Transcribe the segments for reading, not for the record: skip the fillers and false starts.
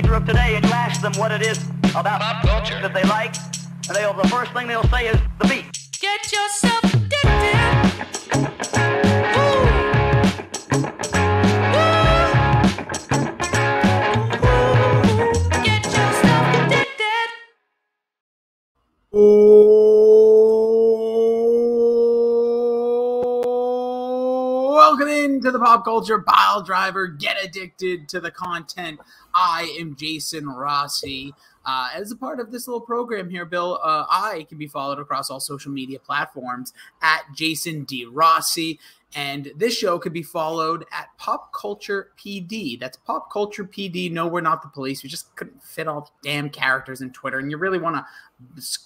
culture of today and you ask them what it is about pop culture that they like, and the first thing they'll say is the beat. Get yourself addicted. Woo. Woo. Get yourself addicted. Welcome into the Pop Culture Pile Driver. Get addicted to the content. I am Jason Rossi. As a part of this little program here, Bill, I can be followed across all social media platforms at Jason D. Rossi. And this show could be followed at Pop Culture PD. That's Pop Culture PD. No, we're not the police. We just couldn't fit all the damn characters in Twitter. And you really want to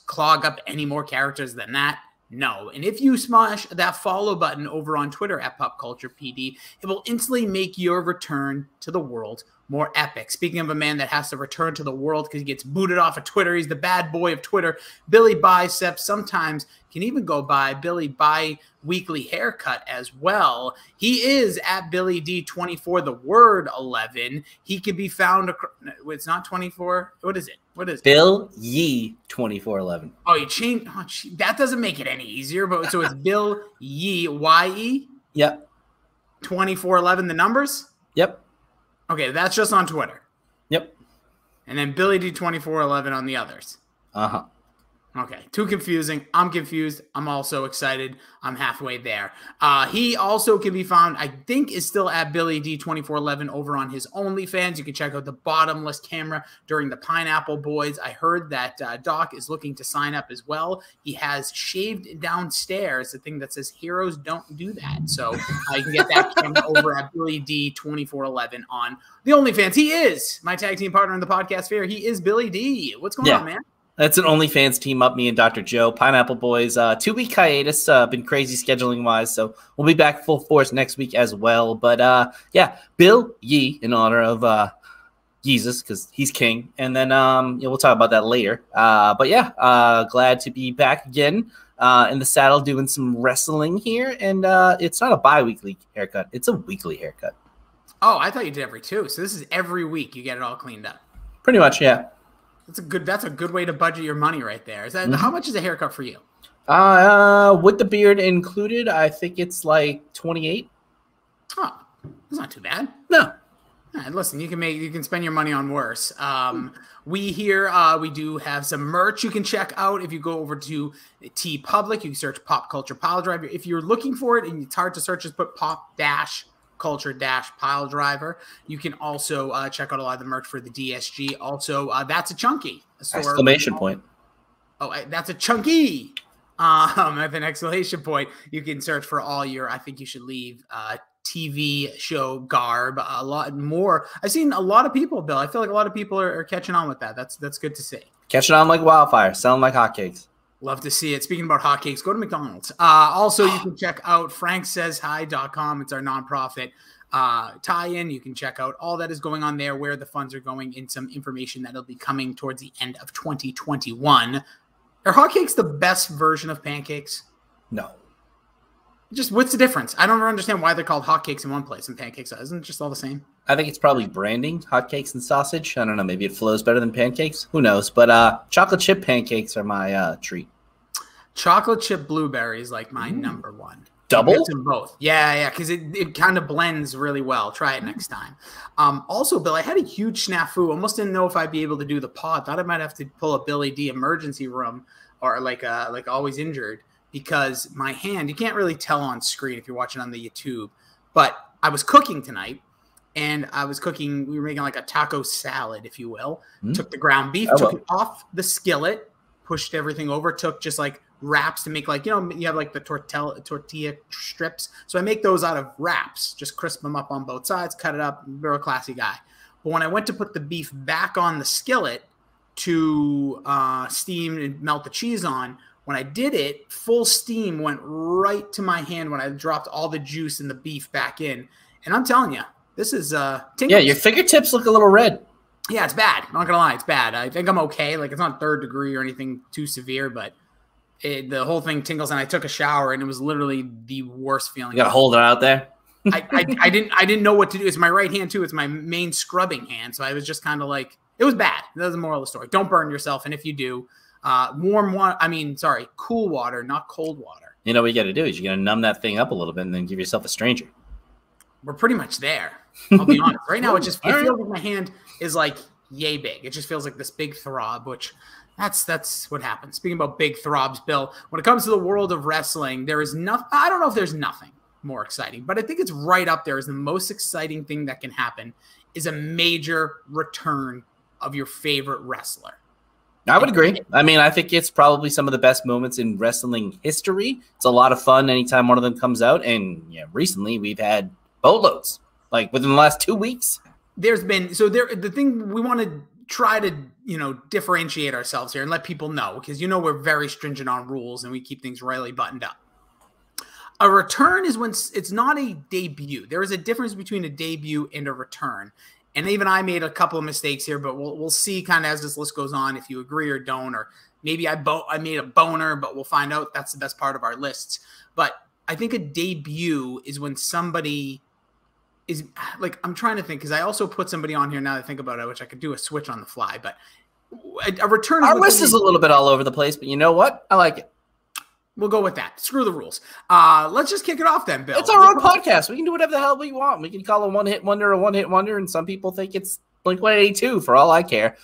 clog up any more characters than that? No. And if you smash that follow button over on Twitter at Pop Culture PD, it will instantly make your return to the world more epic. Speaking of a man that has to return to the world because he gets booted off of Twitter, he's the bad boy of Twitter, Billy Biceps. Sometimes can even go by Billy Bi-Weekly Haircut as well. He is at Billy D24, the word 11. He can be found. It's not 24. What is it? What is it? Bill Yee 2411. Oh, you changed. Oh, that doesn't make it any easier. But so it's Bill Yee, Y-E? Yep. 2411, the numbers? Yep. Okay, that's just on Twitter. Yep. And then Billy D2411 on the others. Uh-huh. Okay, too confusing. I'm confused. I'm also excited. I'm halfway there. He also can be found, I think, is still at Billy D2411 over on his OnlyFans. You can check out the bottomless camera during the Pineapple Boys. I heard that Doc is looking to sign up as well. He has shaved downstairs the thing that says heroes don't do that. So you can get that camera over at Billy D2411 on the OnlyFans. He is my tag team partner in the podcast fair. He is Billy D. What's going on, man? That's an OnlyFans team up, me and Dr. Joe. Pineapple Boys, 2-week hiatus, been crazy scheduling-wise, so we'll be back full force next week as well. But, yeah, Bill Yee in honor of Jesus, because he's king. And then we'll talk about that later. But, yeah, glad to be back again in the saddle doing some wrestling here. And it's not a bi-weekly haircut. It's a weekly haircut. Oh, I thought you did every 2. So this is every week you get it all cleaned up. Pretty much, yeah. That's a good way to budget your money right there. Is that how much is a haircut for you? With the beard included, I think it's like 28. Oh, that's not too bad. No. Right, listen, you can spend your money on worse. We do have some merch you can check out if you go over to T Public. You can search Pop Culture Pile Driver. If you're looking for it and it's hard to search, just put Culture-Pile Driver. You can also check out a lot of the merch for the DSG. Also, that's a chunky. Exclamation point. Oh, that's a chunky. With an exclamation point. You can search for all your, I think you should leave TV show garb. A lot more. I've seen a lot of people, Bill. I feel like a lot of people are catching on with that. That's good to see. Catching on like wildfire. Selling like hotcakes. Love to see it. Speaking about hotcakes, go to McDonald's. Also, you can check out franksayshi.com. It's our nonprofit tie-in. You can check out all that is going on there, where the funds are going, and some information that'll be coming towards the end of 2021. Are hotcakes the best version of pancakes? No. Just what's the difference? I don't understand why they're called hotcakes in one place and pancakes. Isn't it just all the same? I think it's probably branding, hotcakes and sausage. I don't know. Maybe it flows better than pancakes. Who knows? But chocolate chip pancakes are my treat. Chocolate chip blueberry is like my number one. Double? Them both. Yeah, because it kind of blends really well. Try it next time. Also, Bill, I had a huge snafu. Almost didn't know if I'd be able to do the pod. Thought I might have to pull a Billy D emergency room or like always injured, because my hand, you can't really tell on screen if you're watching on the YouTube, but I was cooking tonight. And we were making like a taco salad, if you will. Took the ground beef, took it off the skillet, pushed everything over, took just like wraps to make like, you have like the tortilla strips. So I make those out of wraps, just crisp them up on both sides, cut it up. You're a classy guy. But when I went to put the beef back on the skillet to steam and melt the cheese on, when I did it, full steam went right to my hand when I dropped all the juice and the beef back in. And I'm telling you, this is tingles. Yeah, your fingertips look a little red. Yeah, it's bad. I'm not going to lie. It's bad. I think I'm okay. Like, it's not 3rd degree or anything too severe, but the whole thing tingles. And I took a shower, and it was literally the worst feeling. You got to hold it out there? I didn't know what to do. It's my right hand, too. It's my main scrubbing hand. So I was just kind of like It was bad. That's the moral of the story. Don't burn yourself. And if you do, cool water, not cold water. You know what you got to do is you got to numb that thing up a little bit and then give yourself a stranger. We're pretty much there. I'll be honest. Right now, it feels like my hand is like yay big. It just feels like this big throb, which that's what happens. Speaking about big throbs, Bill, when it comes to the world of wrestling, there is nothing. I don't know if there's nothing more exciting, but I think it's right up there as the most exciting thing that can happen is a major return of your favorite wrestler. I would agree. I mean, I think it's probably some of the best moments in wrestling history. It's a lot of fun anytime one of them comes out. And recently we've had boatloads, like within the last 2 weeks. The thing we want to try to, differentiate ourselves here and let people know, because, we're very stringent on rules and we keep things really buttoned up. A return is when it's not a debut. There is a difference between a debut and a return. And even I made a couple of mistakes here, but we'll see kind of as this list goes on if you agree or don't, or maybe I made a boner, but we'll find out. That's the best part of our lists. But I think a debut is when somebody is like, I'm trying to think, because I also put somebody on here now that I think about it, which I could do a switch on the fly, but a return. Our list is a little bit all over the place, but you know what? I like it. We'll go with that. Screw the rules. Let's just kick it off then, Bill. It's our own podcast. We can do whatever the hell we want. We can call a one-hit wonder, and some people think it's Blink-182 for all I care.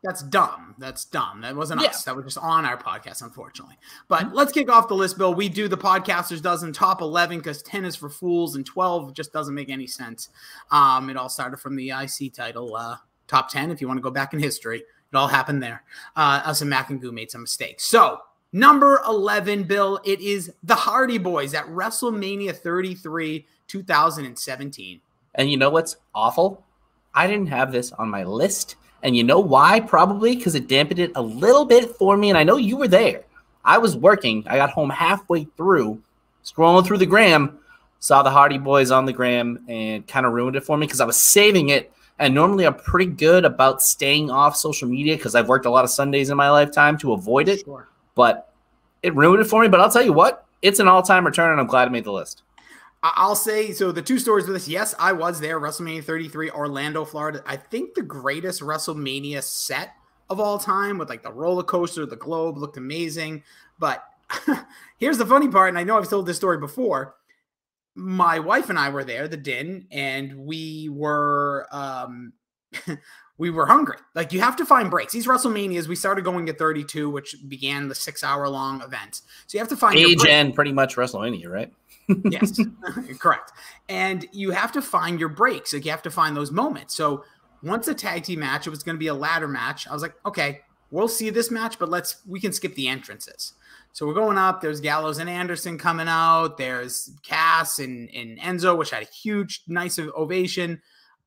That's dumb. That's dumb. That wasn't us. That was just on our podcast, unfortunately. But let's kick off the list, Bill. We do the Podcasters Dozen top 11 because 10 is for fools and 12 just doesn't make any sense. It all started from the IC title, top 10. If you want to go back in history, it all happened there. Us and Mac and Goo made some mistakes. So, number 11, Bill, it is the Hardy Boys at WrestleMania 33, 2017. And you know what's awful? I didn't have this on my list. And you know why? Probably because it dampened it a little bit for me. And I know you were there. I was working. I got home halfway through, scrolling through the gram, saw the Hardy Boys on the gram, and kind of ruined it for me because I was saving it. And normally I'm pretty good about staying off social media because I've worked a lot of Sundays in my lifetime to avoid it. Sure. But it ruined it for me. But I'll tell you what, it's an all-time return, and I'm glad I made the list. I'll say, so the two stories with this, yes, I was there, WrestleMania 33, Orlando, Florida. I think the greatest WrestleMania set of all time with like the roller coaster, the globe looked amazing. But here's the funny part, and I know I've told this story before. My wife and I were there, the din, and we were we were hungry. Like, you have to find breaks. These WrestleManias, we started going at 32, which began the 6-hour-long event. So you have to find age and pretty much WrestleMania, right? Yes, correct. And you have to find your breaks. Like, you have to find those moments. So once a tag team match, it was going to be a ladder match. I was like, okay, we'll see this match, but we can skip the entrances. So we're going up. There's Gallows and Anderson coming out. There's Cass and Enzo, which had a huge, nice ovation.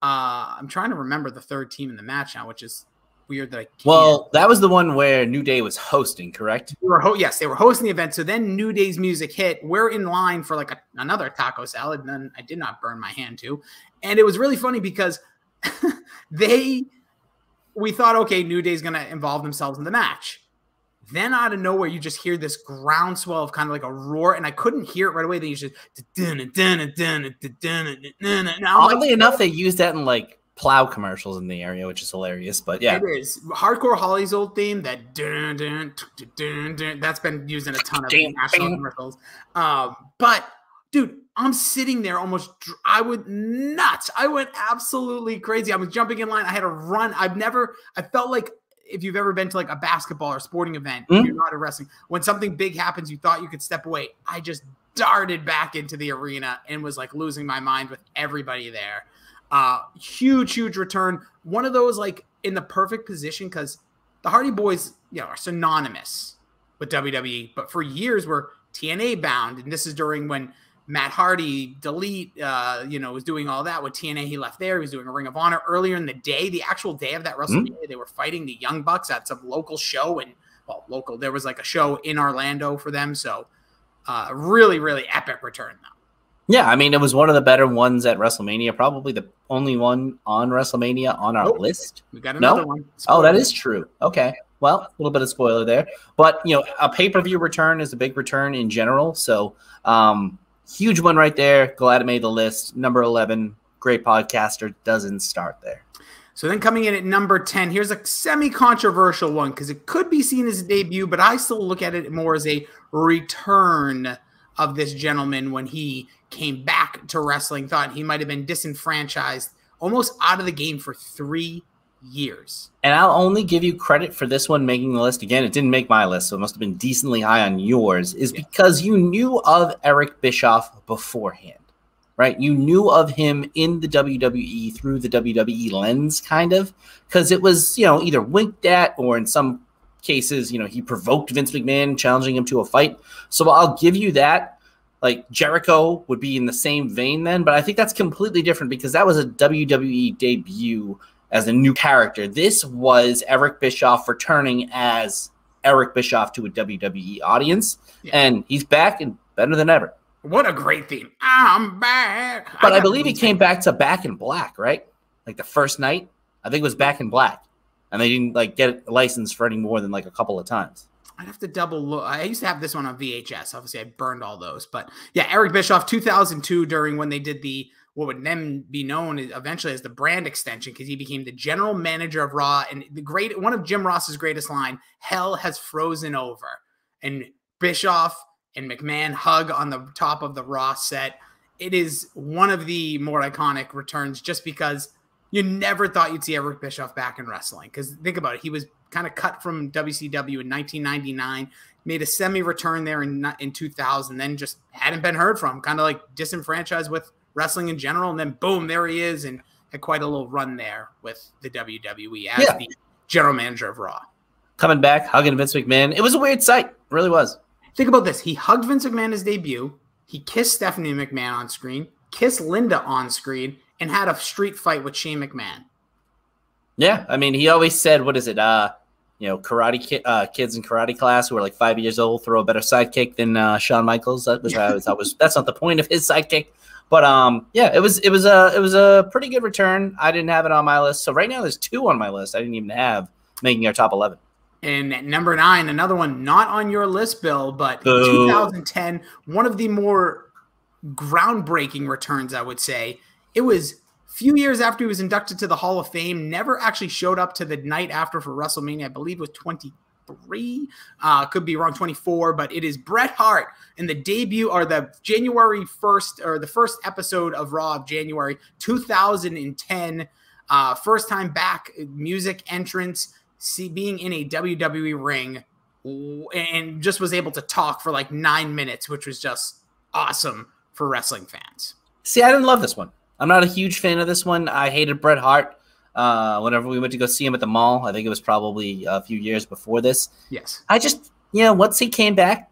I'm trying to remember the third team in the match now, which is weird that I can't. Well, that was the one where New Day was hosting, correct? Yes, they were hosting the event. So then New Day's music hit. We're in line for like another taco salad, and then I did not burn my hand too. And it was really funny because we thought, okay, New Day's going to involve themselves in the match. Then out of nowhere, you just hear this groundswell of kind of like a roar, and I couldn't hear it right away. Then you just oddly enough, they used that in like plow commercials in the area, which is hilarious. But yeah, it is. Hardcore Holly's old theme, that that's been used in a ton of national commercials. But dude, I'm sitting there I went nuts. I went absolutely crazy. I was jumping in line. I had to run. I felt like, if you've ever been to like a basketball or sporting event, if you're not a wrestling, when something big happens, you thought you could step away. I just darted back into the arena and was like losing my mind with everybody there. Huge return. One of those like in the perfect position, because the Hardy Boys, are synonymous with WWE, but for years were TNA bound. And this is during when Matt Hardy, was doing all that with TNA. He left there. He was doing a Ring of Honor earlier in the day. The actual day of that WrestleMania, they were fighting the Young Bucks at some local show. Local. There was like a show in Orlando for them. So really, really epic return, though. Yeah, I mean, it was one of the better ones at WrestleMania. Probably the only one on WrestleMania on our list. We got another one. Spoiler. Oh, that is true. Okay. Well, a little bit of spoiler there. But, a pay-per-view return is a big return in general. So, huge one right there. Glad it made the list. Number 11, great podcaster, doesn't start there. So then coming in at number 10, here's a semi-controversial one because it could be seen as a debut, but I still look at it more as a return of this gentleman when he came back to wrestling. Thought he might have been disenfranchised, almost out of the game for 3 years. And I'll only give you credit for this one making the list. Again, it didn't make my list, so it must have been decently high on yours, is because you knew of Eric Bischoff beforehand. Right, you knew of him in the WWE through the WWE lens, kind of, because it was, either winked at or in some cases, he provoked Vince McMahon, challenging him to a fight. So I'll give you that. Like Jericho would be in the same vein then, but I think that's completely different because that was a WWE debut as a new character. This was Eric Bischoff returning as Eric Bischoff to a WWE audience, and he's back and better than ever. What a great theme. I'm back. But I believe he came back to Back in Black, right? Like the first night, I think it was Back in Black. And they didn't get a license for any more than a couple of times. I'd have to double look. I used to have this one on VHS. Obviously, I burned all those. But yeah, Eric Bischoff, 2002, during when they did what would then be known eventually as the brand extension, because he became the general manager of Raw. And one of Jim Ross's greatest line, hell has frozen over. And Bischoff and McMahon hug on the top of the Raw set. It is one of the more iconic returns just because you never thought you'd see Eric Bischoff back in wrestling. Because think about it, he was kind of cut from WCW in 1999, made a semi-return there in 2000, then just hadn't been heard from, kind of like disenfranchised with wrestling in general, and then boom, there he is, and had quite a little run there with the WWE as the general manager of Raw. Coming back, hugging Vince McMahon. It was a weird sight. It really was. Think about this. He hugged Vince McMahon his debut. He kissed Stephanie McMahon on screen, kissed Linda on screen, and had a street fight with Shane McMahon. Yeah, I mean, he always said, what is it? Karate kids in karate class who are 5 years old throw a better sidekick than Shawn Michaels. That's not the point of his sidekick. But it was a pretty good return. I didn't have it on my list. So right now there's 2 on my list I didn't even have making our top 11. And at number 9, another one not on your list, Bill, but 2010, one of the more groundbreaking returns, I would say. It was a few years after he was inducted to the Hall of Fame, never actually showed up to the night after for WrestleMania. I believe it was 23, could be wrong, 24, but it is Bret Hart in the debut or the January 1st or the first episode of Raw of January 2010, first time back, music entrance, being in a WWE ring, and just was able to talk for 9 minutes, which was just awesome for wrestling fans. See, I didn't love this one. I'm not a huge fan of this one. I hated Bret Hart whenever we went to go see him at the mall. I think it was probably a few years before this. Yes. I just, once he came back,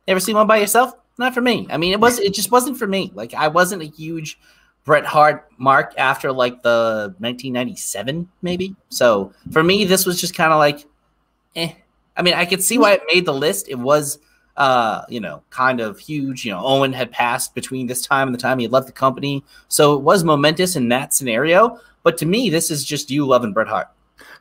ever see one by yourself? Not for me. I mean, it just wasn't for me. I wasn't a huge Bret Hart mark after the 1997 maybe. So for me, this was just kind of I mean, I could see why it made the list. It was, kind of huge. Owen had passed between this time and the time he had left the company. So it was momentous in that scenario. But to me, this is just you loving Bret Hart.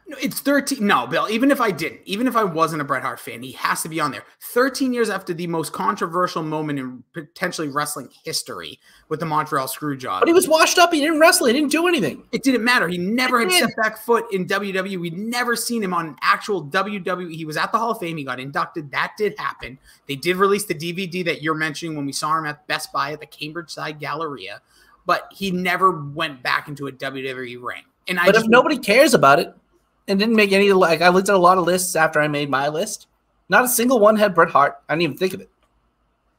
No, it's 13. No, Bill, even if I wasn't a Bret Hart fan, he has to be on there. 13 years after the most controversial moment in potentially wrestling history with the Montreal Screwjob. But he was washed up. He didn't wrestle. He didn't do anything. It didn't matter. He never had stepped back foot in WWE. We'd never seen him on actual WWE. He was at the Hall of Fame. He got inducted. That did happen. They did release the DVD that you're mentioning when we saw him at Best Buy at the Cambridge Side Galleria. But he never went back into a WWE ring. But if nobody cares about it, and didn't make any, I looked at a lot of lists after I made my list. Not a single one had Bret Hart. I didn't even think of it.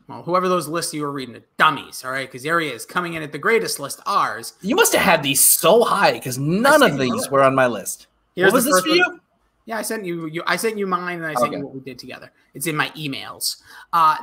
Well, whoever those lists you were reading are dummies, all right? Because there he is coming in at the greatest list, ours. You must have had these so high because none of these were on my list. What was this for you? Yeah, I sent you mine, and I sent you what we did together. It's in my emails.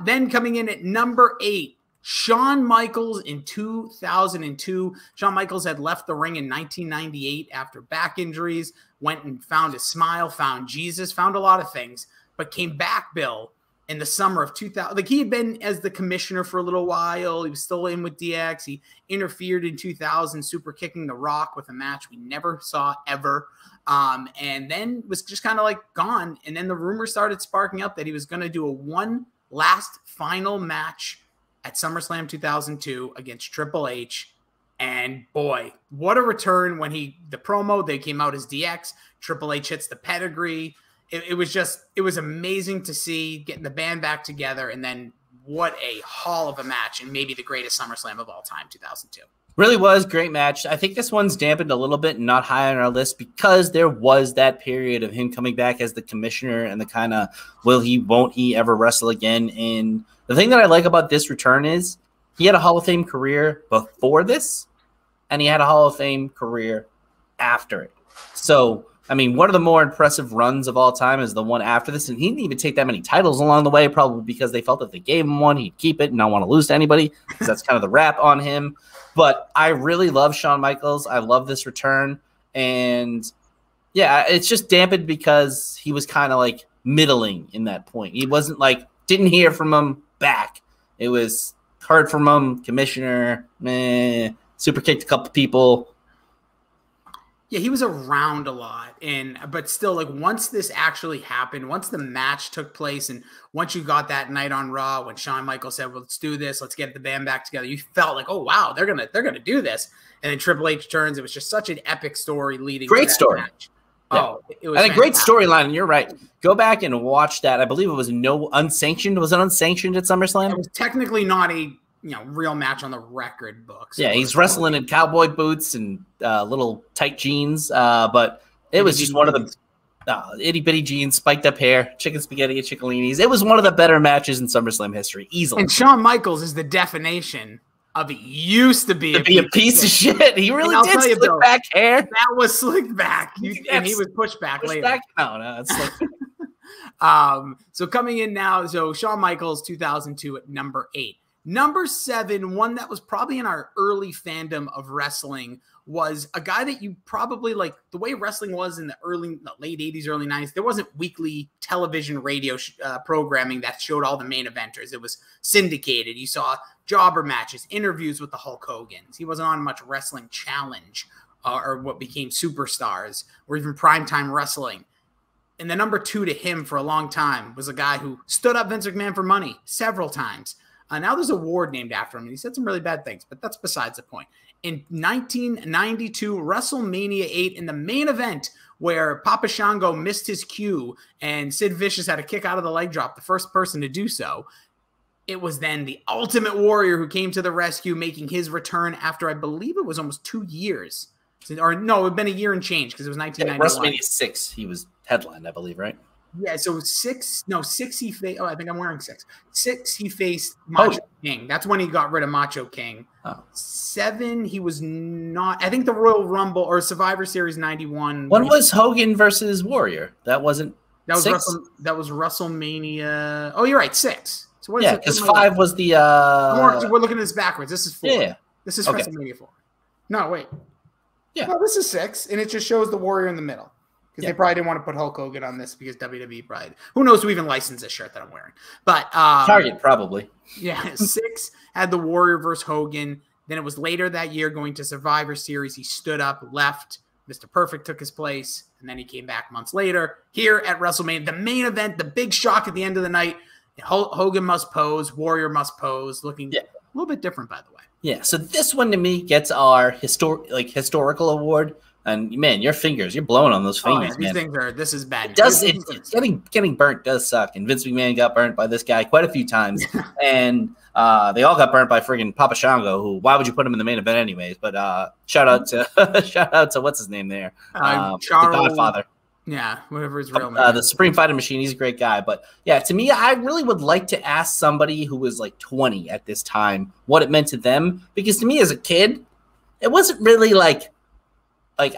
Then coming in at number 8, Shawn Michaels in 2002. Shawn Michaels had left the ring in 1998 after back injuries, went and found his smile, found Jesus, found a lot of things, but came back, Bill, in the summer of 2000. He had been as the commissioner for a little while. He was still in with DX. He interfered in 2000, super kicking The Rock with a match we never saw ever. And then was just kind of gone. And then the rumors started sparking up that he was going to do a one last final match at SummerSlam 2002 against Triple H. And boy, what a return when the promo, they came out as DX, Triple H hits the pedigree. It was amazing to see getting the band back together. And then what a haul of a match, and maybe the greatest SummerSlam of all time, 2002. Really was great match. I think this one's dampened a little bit and not high on our list because there was that period of him coming back as the commissioner and the kind of won't he ever wrestle again. And the thing that I like about this return is he had a Hall of Fame career before this, and he had a Hall of Fame career after it. So, I mean, one of the more impressive runs of all time is the one after this, and he didn't even take that many titles along the way, probably because they felt that they gave him one, he'd keep it and not want to lose to anybody, because that's kind of the rap on him. But I really love Shawn Michaels. I love this return. And, yeah, it's just dampened because he was kind of, like, middling in that point. He wasn't, like, didn't hear from him back. It was heard from him, commissioner, super kicked a couple people. Yeah, he was around a lot, but still, like, once this actually happened, once the match took place, and once you got that night on Raw when Shawn Michaels said, "Well, let's do this, let's get the band back together," you felt like, "Oh wow, they're gonna do this." And then Triple H turns. It was just such an epic story leading. Great to that story. Match. Yeah. Oh, it was and a great fantastic. storyline. And you're right. Go back and watch that. I believe it was unsanctioned. Was it unsanctioned at SummerSlam? It was technically not a real match on the record books. Yeah, he's wrestling in cowboy boots and little tight jeans, but it was just one of the itty bitty jeans, spiked up hair, chicken spaghetti and chickalinis. It was one of the better matches in SummerSlam history, easily. And Shawn Michaels is the definition of it used to be a piece of shit. He really I'll did tell you, slick Bill, back hair. That was slicked back, and he was pushed back later. Back? No, it's like So coming in now, so Shawn Michaels, 2002 at number 8. Number 7, one that was probably in our early fandom of wrestling, was a guy that you probably like. The way wrestling was in the late 80s, early 90s, there wasn't weekly television radio programming that showed all the main eventers. It was syndicated. You saw jobber matches, interviews with the Hulk Hogans. He wasn't on much Wrestling Challenge or what became Superstars or even Primetime Wrestling. And the number 2 to him for a long time was a guy who stood up Vince McMahon for money several times. Now there's a award named after him, and he said some really bad things, but that's besides the point. In 1992, WrestleMania 8, in the main event where Papa Shango missed his cue and Sid Vicious had to kick out of the leg drop, the first person to do so, it was then the Ultimate Warrior who came to the rescue, making his return after, I believe it was almost 2 years. Or no, it had been a year and change because it was 1991. WrestleMania 6, he was headlined, I believe, right? Yeah, so 6 he faced. Oh, I think I'm wearing 6. 6 he faced Macho King. That's when he got rid of Macho King. 7 he was not. I think the Royal Rumble or Survivor Series 91. When was Hogan versus Warrior? That wasn't. That was 6? That was WrestleMania. Oh, you're right, 6. So what is Yeah, it? because 5 was the. We're looking at this backwards. This is 4. Yeah. This is Okay. WrestleMania 4. No, wait. Yeah. No, this is 6, and it just shows the Warrior in the middle. Because Yeah. they probably didn't want to put Hulk Hogan on this because WWE probably. Who knows who even licensed this shirt that I'm wearing? But Target, probably. Yeah, 6 had the Warrior versus Hogan. Then it was later that year going to Survivor Series. He stood up, left. Mr. Perfect took his place, and then he came back months later. Here at WrestleMania, the main event, the big shock at the end of the night. Hogan must pose, Warrior must pose, looking a little bit different, by the way. Yeah, so this one to me gets our historical award. And man, your fingers, you're blowing on those fingers, these man. things are. This is bad. Getting burnt does suck, and Vince McMahon got burnt by this guy quite a few times, and they all got burnt by friggin' Papa Shango. Who? Why would you put him in the main event anyways? But shout out to what's his name there, Charles, the Godfather. Yeah, whatever his real name. The Supreme Fighting Machine. He's a great guy, but yeah, to me, I really would like to ask somebody who was like 20 at this time what it meant to them, because to me as a kid, it wasn't really like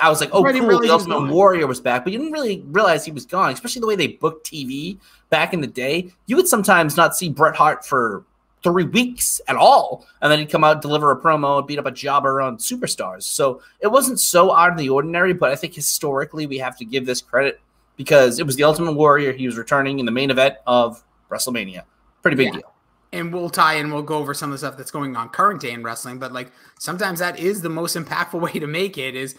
I was like, oh, cool, the Ultimate Warrior was back, but you didn't really realize he was gone, especially the way they booked TV back in the day. You would sometimes not see Bret Hart for 3 weeks at all, and then he'd come out, deliver a promo, and beat up a jobber on Superstars. So it wasn't so out of the ordinary, but I think historically we have to give this credit because it was the Ultimate Warrior. He was returning in the main event of WrestleMania. Pretty big deal. And we'll go over some of the stuff that's going on current day in wrestling, but like sometimes that is the most impactful way to make it is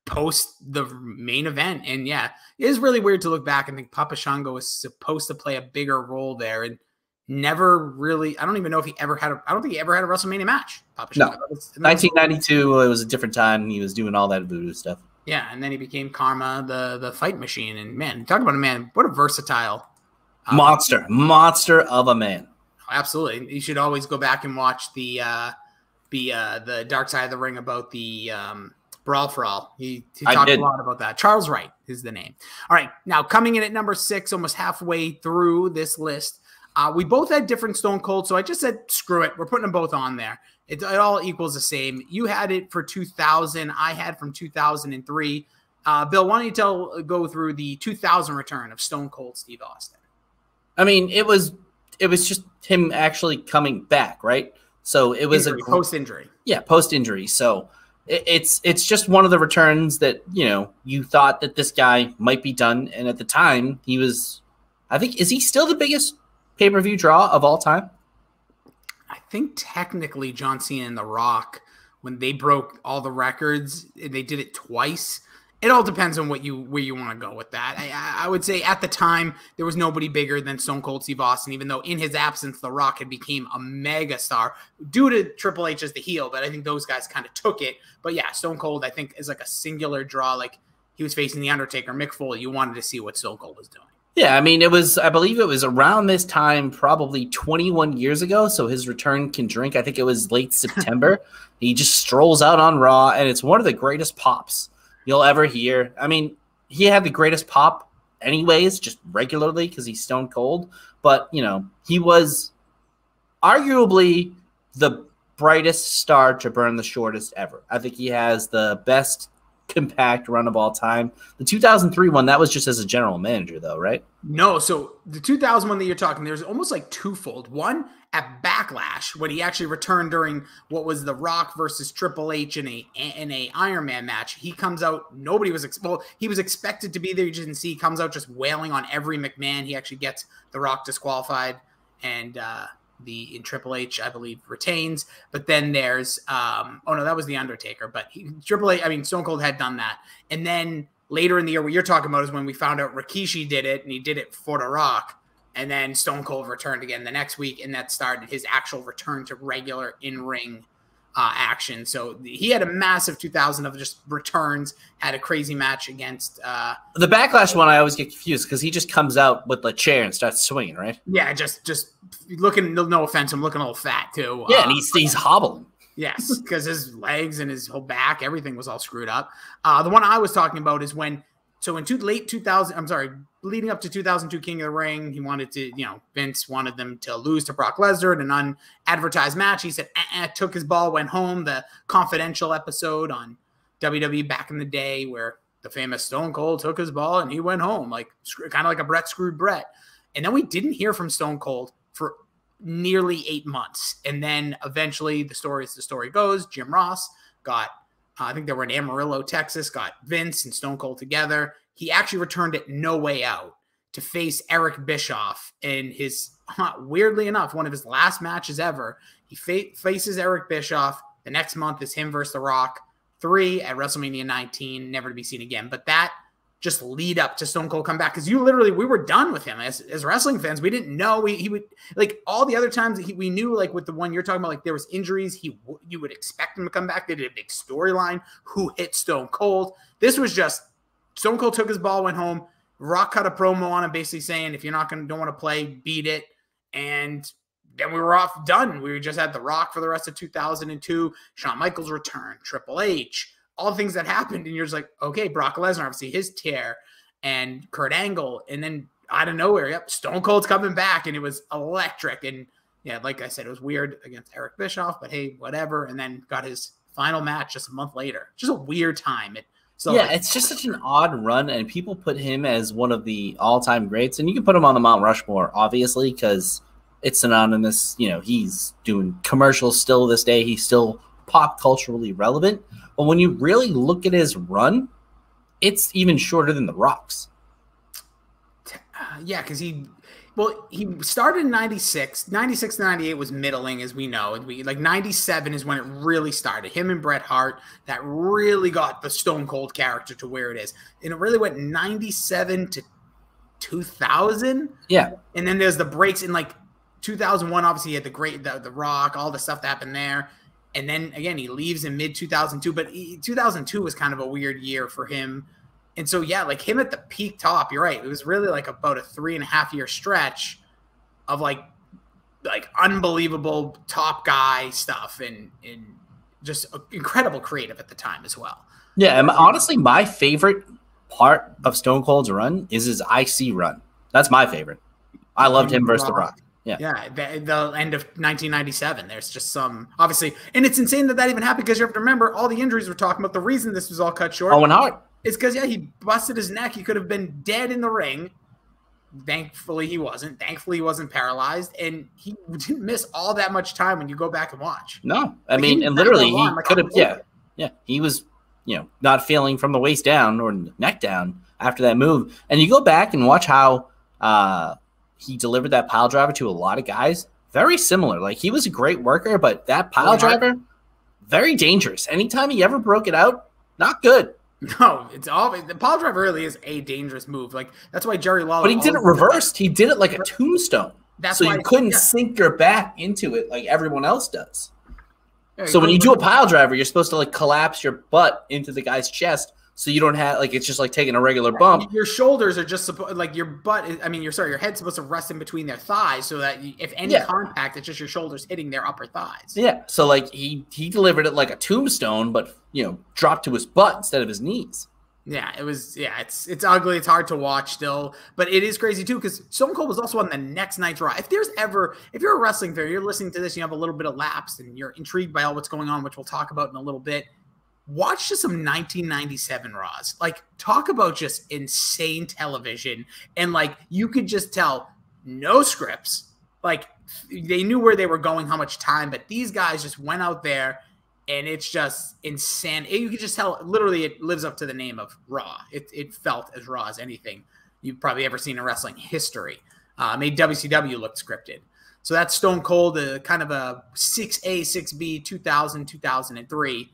post the main event. And yeah, it is really weird to look back and think Papa Shango was supposed to play a bigger role there. And never really. I don't even know if he ever had. I don't think he ever had a WrestleMania match. Papa No. Shango. 1992, it was a different time. He was doing all that voodoo stuff. Yeah, and then he became Karma, the fight machine. And man, talk about a man. What a versatile monster of a man. Absolutely, you should always go back and watch the Dark Side of the Ring about the Brawl for All. He talked a lot about that. Charles Wright is the name. All right, now coming in at number 6, almost halfway through this list. We both had different Stone Cold, so I just said, screw it. We're putting them both on there. It all equals the same. You had it for 2000. I had from 2003. Bill, why don't you go through the 2000 return of Stone Cold Steve Austin? I mean, it was just him actually coming back, right? So it was post-injury. Yeah, post-injury. So it's just one of the returns that, you thought that this guy might be done. And at the time, he was, I think, is he still the biggest pay-per-view draw of all time? I think technically John Cena and The Rock, when they broke all the records, they did it twice. It all depends on where you want to go with that. I would say at the time, there was nobody bigger than Stone Cold Steve Austin, even though in his absence, The Rock had became a mega star due to Triple H as the heel, but I think those guys kind of took it. But yeah, Stone Cold, I think, is like a singular draw. Like he was facing The Undertaker, Mick Foley. You wanted to see what Stone Cold was doing. Yeah, I mean, I believe it was around this time, probably 21 years ago. So his return can drink. I think it was late September. He just strolls out on Raw, and it's one of the greatest pops you'll ever hear. I mean, he had the greatest pop anyways, just regularly because he's Stone Cold. But, he was arguably the brightest star to burn the shortest ever. I think he has the best compact run of all time. The 2003 one, that was just as a general manager, though, right? No, so the 2001 that you're talking, there's almost like twofold. One at Backlash, when he actually returned during what was The Rock versus Triple H in a Iron Man match. He comes out, nobody was he was expected to be there. You didn't see. He comes out just wailing on every McMahon. He actually gets The Rock disqualified, and in Triple H, I believe, retains. But then there's that was The Undertaker. But Stone Cold had done that. And then later in the year, what you're talking about is when we found out Rikishi did it, and he did it for The Rock. And then Stone Cold returned again the next week, and that started his actual return to regular in-ring action. So he had a massive 2000 of just returns, had a crazy match against the Backlash one. I always get confused because he just comes out with the chair and starts swinging, right? Yeah, just looking, no offense, I'm looking a little fat too. Yeah, and he's hobbling. Yes, because his legs and his whole back, everything was all screwed up. The one I was talking about is when, so in late 2000, leading up to 2002 King of the Ring, he wanted to, Vince wanted them to lose to Brock Lesnar in an unadvertised match. He said, took his ball, went home. The Confidential episode on WWE back in the day where the famous Stone Cold took his ball and he went home, like kind of like a Bret screwed Bret. And then we didn't hear from Stone Cold for nearly 8 months. And then eventually the story goes, Jim Ross got, I think they were in Amarillo, Texas, got Vince and Stone Cold together. He actually returned at No Way Out to face Eric Bischoff in his, weirdly enough, one of his last matches ever. He faces Eric Bischoff. The next month is him versus The Rock. 3 at WrestleMania 19, never to be seen again. But that just lead up to Stone Cold come back, because we were done with him as wrestling fans. We didn't know he would, like all the other times we knew, like with the one you're talking about, like there was injuries. You would expect him to come back. They did a big storyline. Who hit Stone Cold? This was just Stone Cold took his ball, went home. Rock cut a promo on him, basically saying, if you're don't want to play, beat it. And then we were off, done. We just had The Rock for the rest of 2002. Shawn Michaels return, Triple H, all the things that happened. And you're just like, okay, Brock Lesnar, obviously his tear, and Kurt Angle. And then out of nowhere, Stone Cold's coming back, and it was electric. And yeah, like I said, it was weird against Eric Bischoff, but hey, whatever. And then got his final match just a month later. Just a weird time. It's just such an odd run, and people put him as one of the all-time greats, and you can put him on the Mount Rushmore, obviously, because it's synonymous. He's doing commercials still this day. He's still pop culturally relevant. But when you really look at his run, it's even shorter than The Rock's. Yeah, because he started in 96. 96 to 98 was middling, as we know. 97 is when it really started. Him and Bret Hart, that really got the Stone Cold character to where it is. And it really went 97 to 2000. Yeah. And then there's the breaks in 2001, obviously, he had the Rock, all the stuff that happened there. And then, again, he leaves in mid-2002. But 2002 was kind of a weird year for him. And so, yeah, like him at the peak top, you're right. It was really like about a 3.5-year stretch of like unbelievable top guy stuff and just incredible creative at the time as well. Yeah, and honestly, my favorite part of Stone Cold's run is his IC run. That's my favorite. I loved him versus The Rock. Yeah, the end of 1997. There's just some, obviously, and it's insane that even happened because you have to remember all the injuries we're talking about. The reason this was all cut short. Owen Hart. Is because, he busted his neck. He could have been dead in the ring. Thankfully, he wasn't. Thankfully, he wasn't paralyzed, and he didn't miss all that much time when you go back and watch. No, I mean, and literally, he could have. Yeah, he was, not feeling from the waist down or neck down after that move. And you go back and watch how he delivered that pile driver to a lot of guys. Very similar. Like, he was a great worker, but that pile driver, very dangerous. Anytime he ever broke it out, not good. No, it's always the pile driver really is a dangerous move. Like, that's why Jerry Lawler. But he did it reversed. He did it like a tombstone. That's so why you couldn't sink your back into it like everyone else does. Yeah, so when you do a pile driver, you're supposed to like collapse your butt into the guy's chest, so you don't have like it's just like taking a regular bump. Your shoulders are just supposed like your butt. Your head's supposed to rest in between their thighs, so that if any contact, it's just your shoulders hitting their upper thighs. Yeah. So like he delivered it like a tombstone, but dropped to his butt instead of his knees. Yeah, it was. Yeah, it's ugly. It's hard to watch still, but it is crazy too because Stone Cold was also on the next night's Raw. If you're a wrestling fan, you're listening to this, and you have a little bit of lapse, and you're intrigued by all what's going on, which we'll talk about in a little bit. Watch just some 1997 Raws. Like, talk about just insane television, and like you could just tell no scripts. Like they knew where they were going, how much time, but these guys just went out there. And it's just insane. You can just tell, literally, it lives up to the name of Raw. It felt as raw as anything you've probably ever seen in wrestling history. Made WCW look scripted. So that's Stone Cold, kind of a 6A, 6B, 2000, 2003.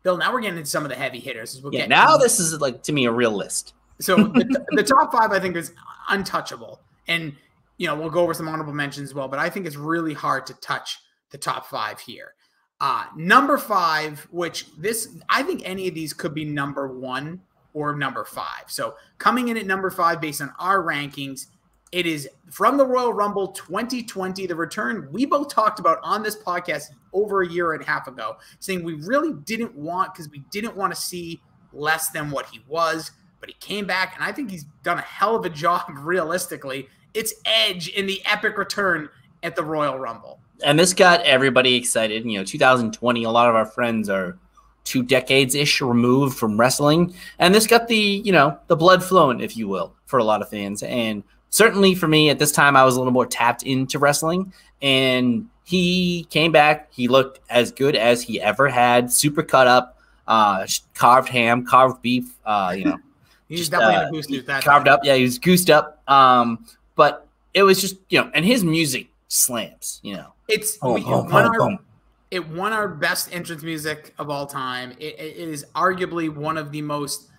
Bill, now we're getting into some of the heavy hitters. This is, like, to me, a real list. So the top five, I think, is untouchable. And, we'll go over some honorable mentions as well. But I think it's really hard to touch the top five here. Number five, I think any of these could be number one or number five. So coming in at number five based on our rankings, it is from the Royal Rumble 2020, the return we both talked about on this podcast over a year and a half ago, saying we really didn't want because we didn't want to see less than what he was, but he came back, and I think he's done a hell of a job realistically. It's Edge in the epic return at the Royal Rumble. And this got everybody excited. 2020, a lot of our friends are 2 decades-ish removed from wrestling. And this got the blood flowing, if you will, for a lot of fans. And certainly for me, at this time, I was a little more tapped into wrestling. And he came back. He looked as good as he ever had. Super cut up, carved ham, carved beef, He's definitely in a goose with that. Carved up. Yeah, he was goosed up. But it was just, and his music slams, It won our best entrance music of all time. It is arguably one of the most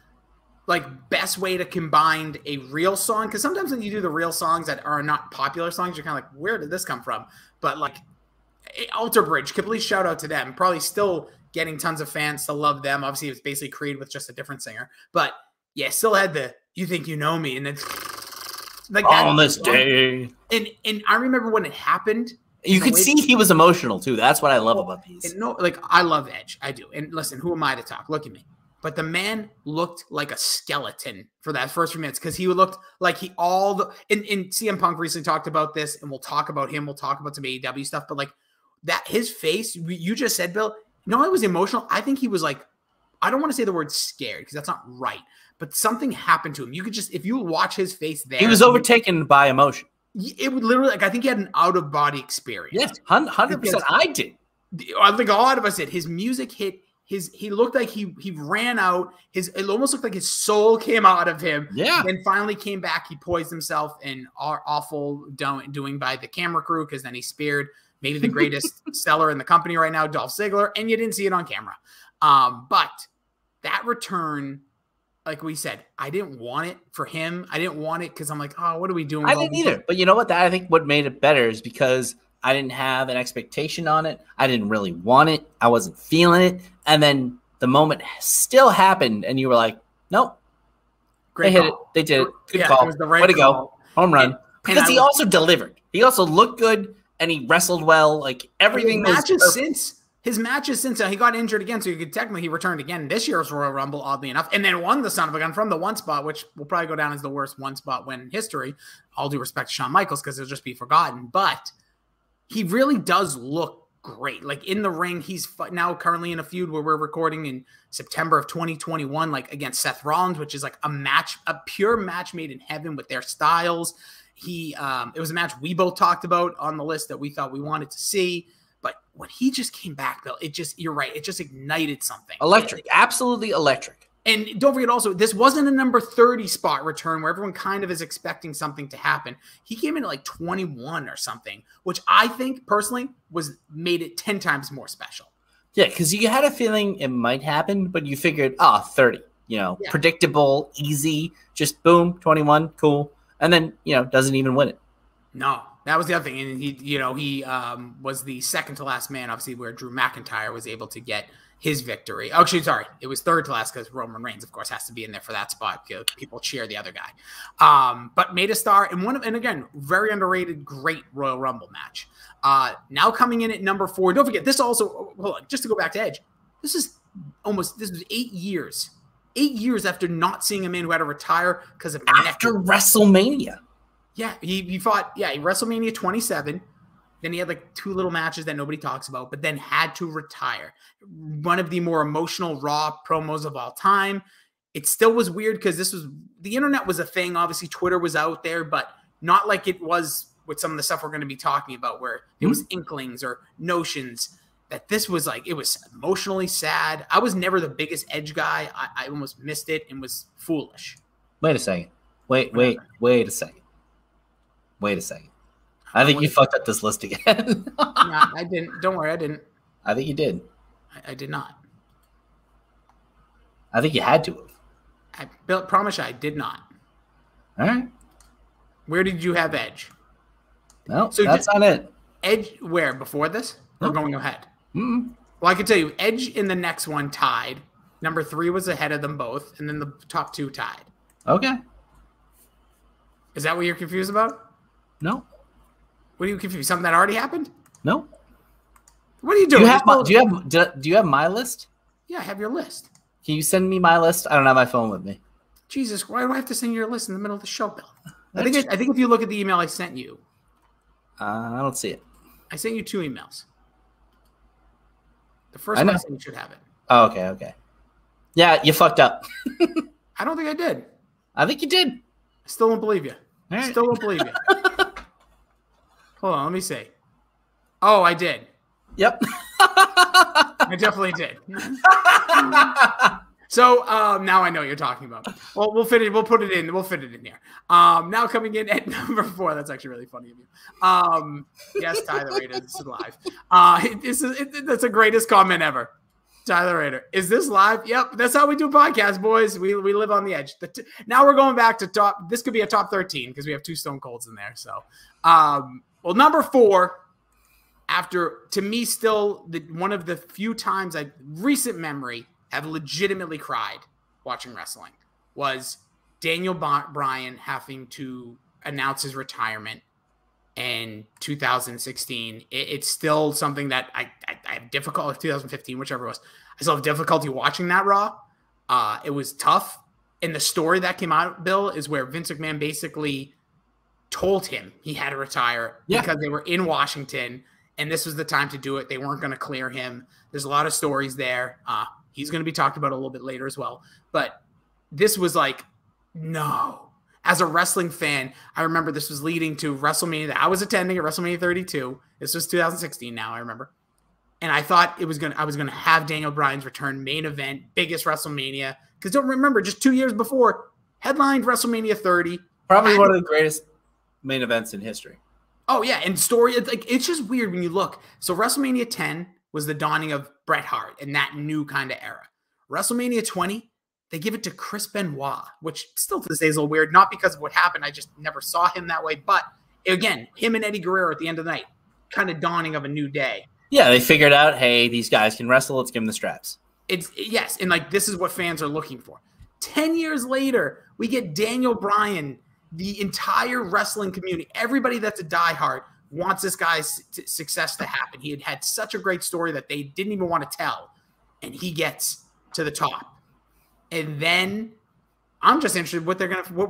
best way to combine a real song, because sometimes when you do the real songs that are not popular songs, you're kind of like, where did this come from? But Alter Bridge, complete shout out to them. Probably still getting tons of fans to love them. Obviously, it was basically created with just a different singer, but yeah, still had the "You Think You Know Me" and then on this day. And I remember when it happened. You could see he was emotional too. That's what I love about these. I love Edge. I do. And listen, who am I to talk? Look at me. But the man looked like a skeleton for that first few minutes because he looked like and CM Punk recently talked about this, and we'll talk about him. We'll talk about some AEW stuff. But his face, you just said, Bill, it was emotional. I think he was I don't want to say the word scared because that's not right. But something happened to him. You could just, if you watch his face there. He was overtaken by emotion. It would literally, I think he had an out-of-body experience. Yes, 100%. I did. I think a lot of us did. His music hit. He looked like he ran out. It almost looked like his soul came out of him. Yeah. Then finally came back. He poised himself in awful doing by the camera crew because then he speared maybe the greatest seller in the company right now, Dolph Ziggler, and you didn't see it on camera. But that return like we said, I didn't want it for him. I didn't want it because I'm like, oh, what are we doing? I didn't either. But you know what? I think what made it better is because I didn't have an expectation on it. I didn't really want it. I wasn't feeling it. And then the moment still happened, and you were like, nope. Great they hit call. it. They did it. Good Yeah, call. it was the right Way to go. call. Home run. And Because he also delivered. He also looked good, and he wrestled well. Like, everything was His matches since he got injured again, so you could technically he returned again this year's Royal Rumble, oddly enough, and then won the son of a gun from the one spot, which will probably go down as the worst one spot win in history. All due respect to Shawn Michaels, because it'll just be forgotten. But he really does look great. Like in the ring, he's now currently in a feud where we're recording in September of 2021, like against Seth Rollins, which is like a pure match made in heaven with their styles. It was a match we both talked about on the list that we thought we wanted to see. But when he just came back, Bill, you're right. It just ignited something. Electric. Absolutely electric. And don't forget also, this wasn't a number 30 spot return where everyone kind of is expecting something to happen. He came in at like 21 or something, which I think personally made it 10 times more special. Yeah, because you had a feeling it might happen, but you figured, 30, predictable, easy, just boom, 21, cool. And then, doesn't even win it. No. That was the other thing. And he was the second to last man, obviously, where Drew McIntyre was able to get his victory. Actually, sorry, it was third to last because Roman Reigns, of course, has to be in there for that spot because people cheer the other guy. But made a star and again, very underrated, great Royal Rumble match. Now coming in at number 4. Don't forget, this also, hold on, just to go back to Edge, this was 8 years. 8 years after not seeing a man who had to retire because of after WrestleMania. Yeah, he fought, WrestleMania 27. Then he had like 2 little matches that nobody talks about, but then had to retire. One of the more emotional Raw promos of all time. It still was weird because the internet was a thing. Obviously, Twitter was out there, but not like it was with some of the stuff we're going to be talking about where there was inklings or notions that this was like, it was emotionally sad. I was never the biggest Edge guy. I almost missed it and was foolish. Wait a second. Wait a second. Wait a second. I think you fucked up this list again. No, I didn't. Don't worry, I didn't. I think you did. I did not. I think you had to have. I promise you, I did not. All right. Where did you have Edge? No, so that's not it. Edge, where? Before this? Or going ahead? Mm-hmm. Well, I can tell you, Edge in the next one tied. Number 3 was ahead of them both, and then the top 2 tied. Okay. Is that what you're confused about? No. What are you confused? Something that already happened? No. What are you doing? Do you have my list? Yeah, I have your list. Can you send me my list? I don't have my phone with me. Jesus, why do I have to send you your list in the middle of the show, Bill? I think if you look at the email I sent you. I don't see it. I sent you 2 emails. The first one I sent you should have it. Oh, okay. Yeah, you fucked up. I don't think I did. I think you did. I still don't believe you. Right. Still don't believe you. Hold on, let me see. Oh, I did. Yep. I definitely did. So now I know what you're talking about. Well, we'll fit it. We'll put it in. We'll fit it in here. Now coming in at number 4. That's actually really funny of you. Yes, Tyler Rader, this is live. That's the greatest comment ever. Tyler Rader, is this live? Yep, that's how we do podcasts, boys. We live on the edge. Now we're going back to top. This could be a top 13 because we have 2 Stone Colds in there. So, well, number 4. After, to me, still one of the few times recent memory have legitimately cried watching wrestling was Daniel Bryan having to announce his retirement in 2016. It's still something that I have difficulty, 2015, whichever it was. I still have difficulty watching that Raw. It was tough. And the story that came out, Bill, is where Vince McMahon basically told him he had to retire because they were in Washington and this was the time to do it. They weren't going to clear him. There's a lot of stories there. He's going to be talked about a little bit later as well. But this was like, no. As a wrestling fan, I remember this was leading to WrestleMania that I was attending at WrestleMania 32. This was 2016 now, I remember. And I thought I was going to have Daniel Bryan's return, main event, biggest WrestleMania. Because don't remember, just 2 years before, headlined WrestleMania 30. Probably one of the greatest main events in history. Oh, yeah. And story, it's just weird when you look. So WrestleMania 10 was the dawning of Bret Hart and that new kind of era. WrestleMania 20, they give it to Chris Benoit, which still to this day is a little weird, not because of what happened. I just never saw him that way. But again, him and Eddie Guerrero at the end of the night, kind of dawning of a new day. Yeah, they figured out, hey, these guys can wrestle. Let's give them the straps. Yes, and like this is what fans are looking for. 10 years later, we get Daniel Bryan. The entire wrestling community, everybody that's a diehard, wants this guy's success to happen. He had such a great story that they didn't even want to tell, and he gets to the top. And then I'm just interested what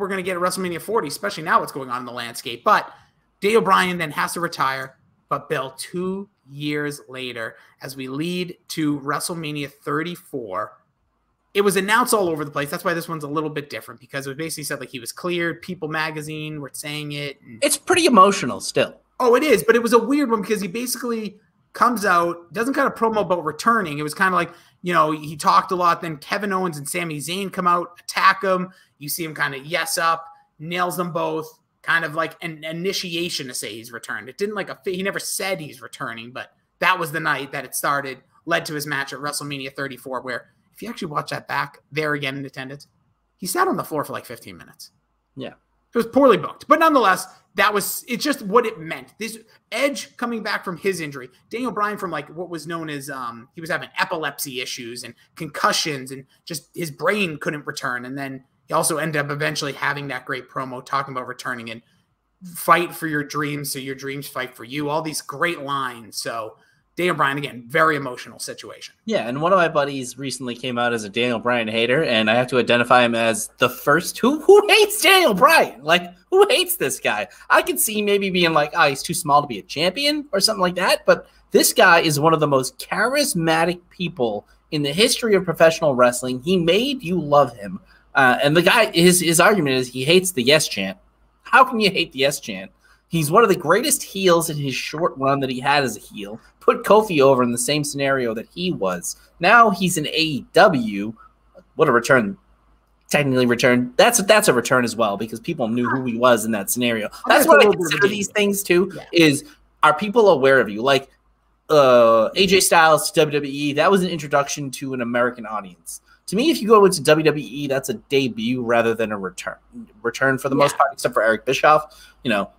we're gonna get at WrestleMania 40, especially now what's going on in the landscape. But Daniel Bryan then has to retire. But Bill, 2 years later, as we lead to WrestleMania 34, it was announced all over the place. That's why this one's a little bit different, because it basically said like he was cleared. People magazine were saying it. It's pretty emotional still. Oh, it is, but it was a weird one because he basically comes out, doesn't kind of promo about returning. It was kind of like, he talked a lot. Then Kevin Owens and Sami Zayn come out, attack him. You see him kind of yes up, nails them both, kind of like an initiation to say he's returned. It didn't he never said he's returning, but that was the night that it started, led to his match at WrestleMania 34, where if you actually watch that back there again in attendance, he sat on the floor for like 15 minutes. Yeah. It was poorly booked, but nonetheless, it's just what it meant. This Edge coming back from his injury, Daniel Bryan from like what was known as he was having epilepsy issues and concussions, and just his brain couldn't return. And then he also ended up eventually having that great promo talking about returning and fight for your dreams so your dreams fight for you. All these great lines. So Daniel Bryan, again, very emotional situation. Yeah, and one of my buddies recently came out as a Daniel Bryan hater, and I have to identify him as the first who hates Daniel Bryan. Like, who hates this guy? I could see maybe being like, he's too small to be a champion or something like that, but this guy is one of the most charismatic people in the history of professional wrestling. He made you love him. And the guy, his argument is he hates the yes chant. How can you hate the yes chant? He's one of the greatest heels in his short run that he had as a heel. Put Kofi over in the same scenario that he was. Now he's in AEW. What a return. Technically return. That's a return as well, because people knew who he was in that scenario. That's what I consider these things too, is are people aware of you? Like AJ Styles to WWE, that was an introduction to an American audience. To me, if you go into WWE, that's a debut rather than a return. Return for the most part, except for Eric Bischoff.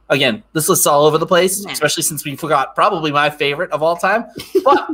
Again, this list's all over the place, especially since we forgot probably my favorite of all time. But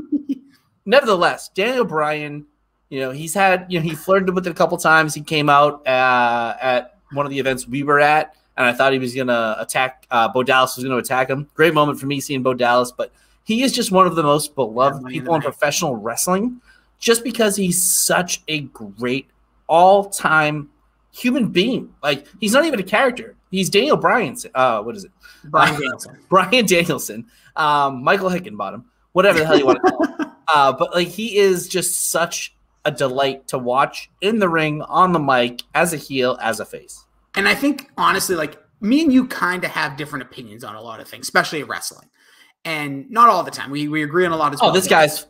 nevertheless, Daniel Bryan, he's had, he flirted with it a couple times. He came out at one of the events we were at, and I thought he was going to attack, Bo Dallas was going to attack him. Great moment for me seeing Bo Dallas, but he is just one of the most beloved people in professional wrestling. Just because he's such a great all-time human being. Like, he's not even a character. He's Daniel Bryan. What is it? Bryan Danielson. Bryan Danielson. Michael Hickenbottom. Whatever the hell you want to call him. But, like, he is just such a delight to watch in the ring, on the mic, as a heel, as a face. And I think, honestly, like, me and you kind of have different opinions on a lot of things, especially wrestling. And not all the time. We agree on a lot as well. Oh, this guy's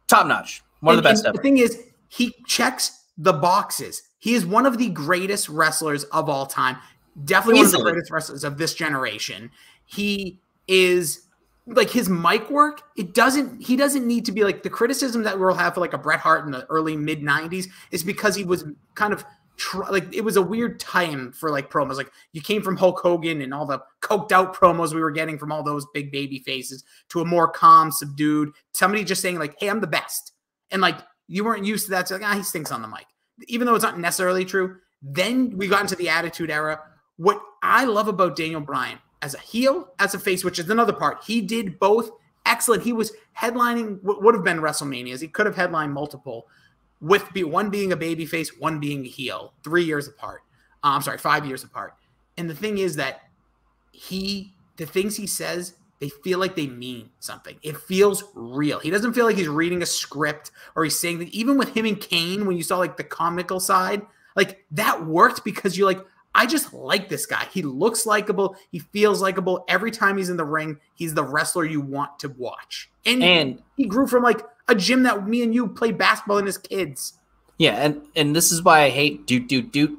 top-notch. One of the best ever. The thing is, he checks the boxes. He is one of the greatest wrestlers of all time. Definitely one of the greatest wrestlers of this generation. He is, like, his mic work, he doesn't need to be like the criticism that we'll have for like a Bret Hart in the early mid-90s is because he was kind of like, it was a weird time for like promos. Like, you came from Hulk Hogan and all the coked out promos we were getting from all those big baby faces to a more calm, subdued, somebody just saying like, hey, I'm the best. And like, you weren't used to that. So like, he stinks on the mic, even though it's not necessarily true. Then we got into the Attitude Era. What I love about Daniel Bryan as a heel, as a face, which is another part, he did both excellent. He was headlining what would have been WrestleManias. He could have headlined multiple, with one being a baby face, one being a heel, 3 years apart. 5 years apart. And the thing is that the things he says, they feel like they mean something. It feels real. He doesn't feel like he's reading a script or he's saying that. Even with him and Cain, when you saw like the comical side, like that worked because you're like, I just like this guy. He looks likable. He feels likable. Every time he's in the ring, he's the wrestler you want to watch. And he grew from like a gym that me and you played basketball in as kids. Yeah, and this is why I hate doot.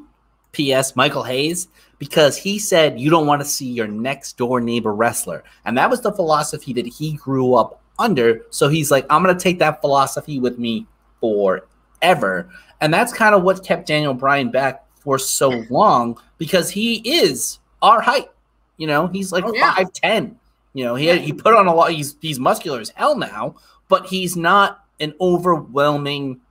P.S. Michael Hayes, because he said you don't want to see your next door neighbor wrestler. And that was the philosophy that he grew up under. So he's like, I'm going to take that philosophy with me forever. ever. And that's kind of what kept Daniel Bryan back for so long, because he is our height. You know, he's like 5'10". You know, he put on a lot. He's muscular as hell now, but he's not an overwhelming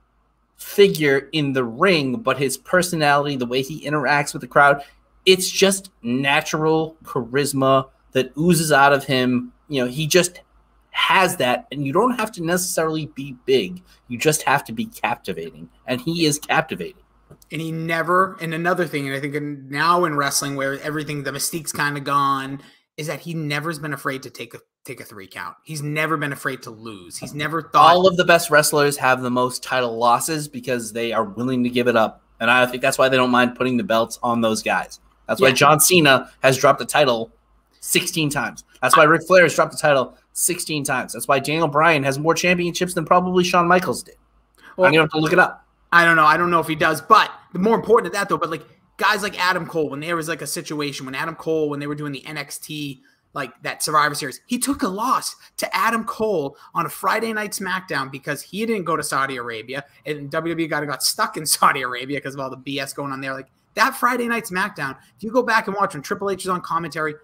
figure in the ring. But his personality, the way he interacts with the crowd, it's just natural charisma that oozes out of him. You know, he just has that, and you don't have to necessarily be big. You just have to be captivating, and he is captivating. And he never, and another thing, and I think now in wrestling where everything, the mystique's kind of gone, is that he never has been afraid to take a 3 count. He's never been afraid to lose. He's never thought. All of the best wrestlers have the most title losses because they are willing to give it up. And I think that's why they don't mind putting the belts on those guys. That's why John Cena has dropped the title 16 times. That's why Ric Flair has dropped the title 16 times. That's why Daniel Bryan has more championships than probably Shawn Michaels did. Well, I'm going to have to look it up. I don't know. I don't know if he does. But the more important than that, though, but like guys like Adam Cole, when there was like a situation, when they were doing the NXT, like that Survivor Series, he took a loss to Adam Cole on a Friday night SmackDown because he didn't go to Saudi Arabia, and WWE got stuck in Saudi Arabia because of all the BS going on there. Like that Friday night SmackDown, if you go back and watch when Triple H is on commentary,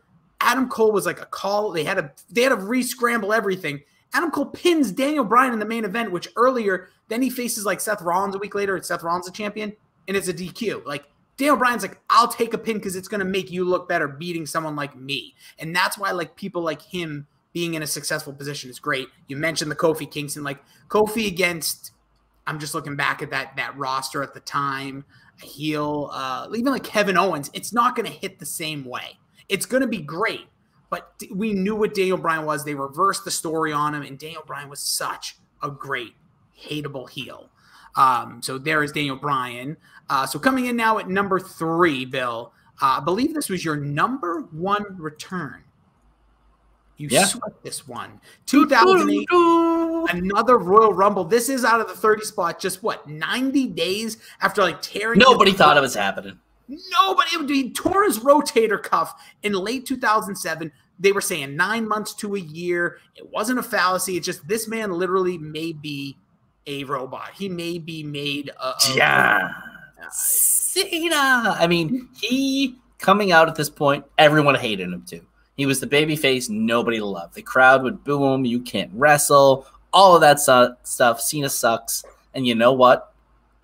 Adam Cole was like a call. They had to re-scramble everything. Adam Cole pins Daniel Bryan in the main event, which earlier, then he faces like Seth Rollins a week later. It's Seth Rollins the champion, and it's a DQ. Like Daniel Bryan's like, I'll take a pin because it's going to make you look better beating someone like me. And that's why like people like him being in a successful position is great. You mentioned the Kofi Kingston, like Kofi against, I'm just looking back at that roster at the time, a heel, even like Kevin Owens, it's not going to hit the same way. It's going to be great, but we knew what Daniel Bryan was. They reversed the story on him, and Daniel Bryan was such a great, hateable heel. So there is Daniel Bryan. So coming in now at number 3, Bill, I believe this was your number 1 return. You swept this one. 2008, another Royal Rumble. This is out of the 30 spot, just 90 days after like tearing. Nobody thought it was happening. Nobody. He tore his rotator cuff in late 2007. They were saying 9 months to a year. It wasn't a fallacy. It's just this man literally may be a robot. He may be made Cena. I mean, he coming out at this point, everyone hated him too. He was the baby face nobody loved. The crowd would boo him. You can't wrestle. All of that stuff. Cena sucks. And you know what?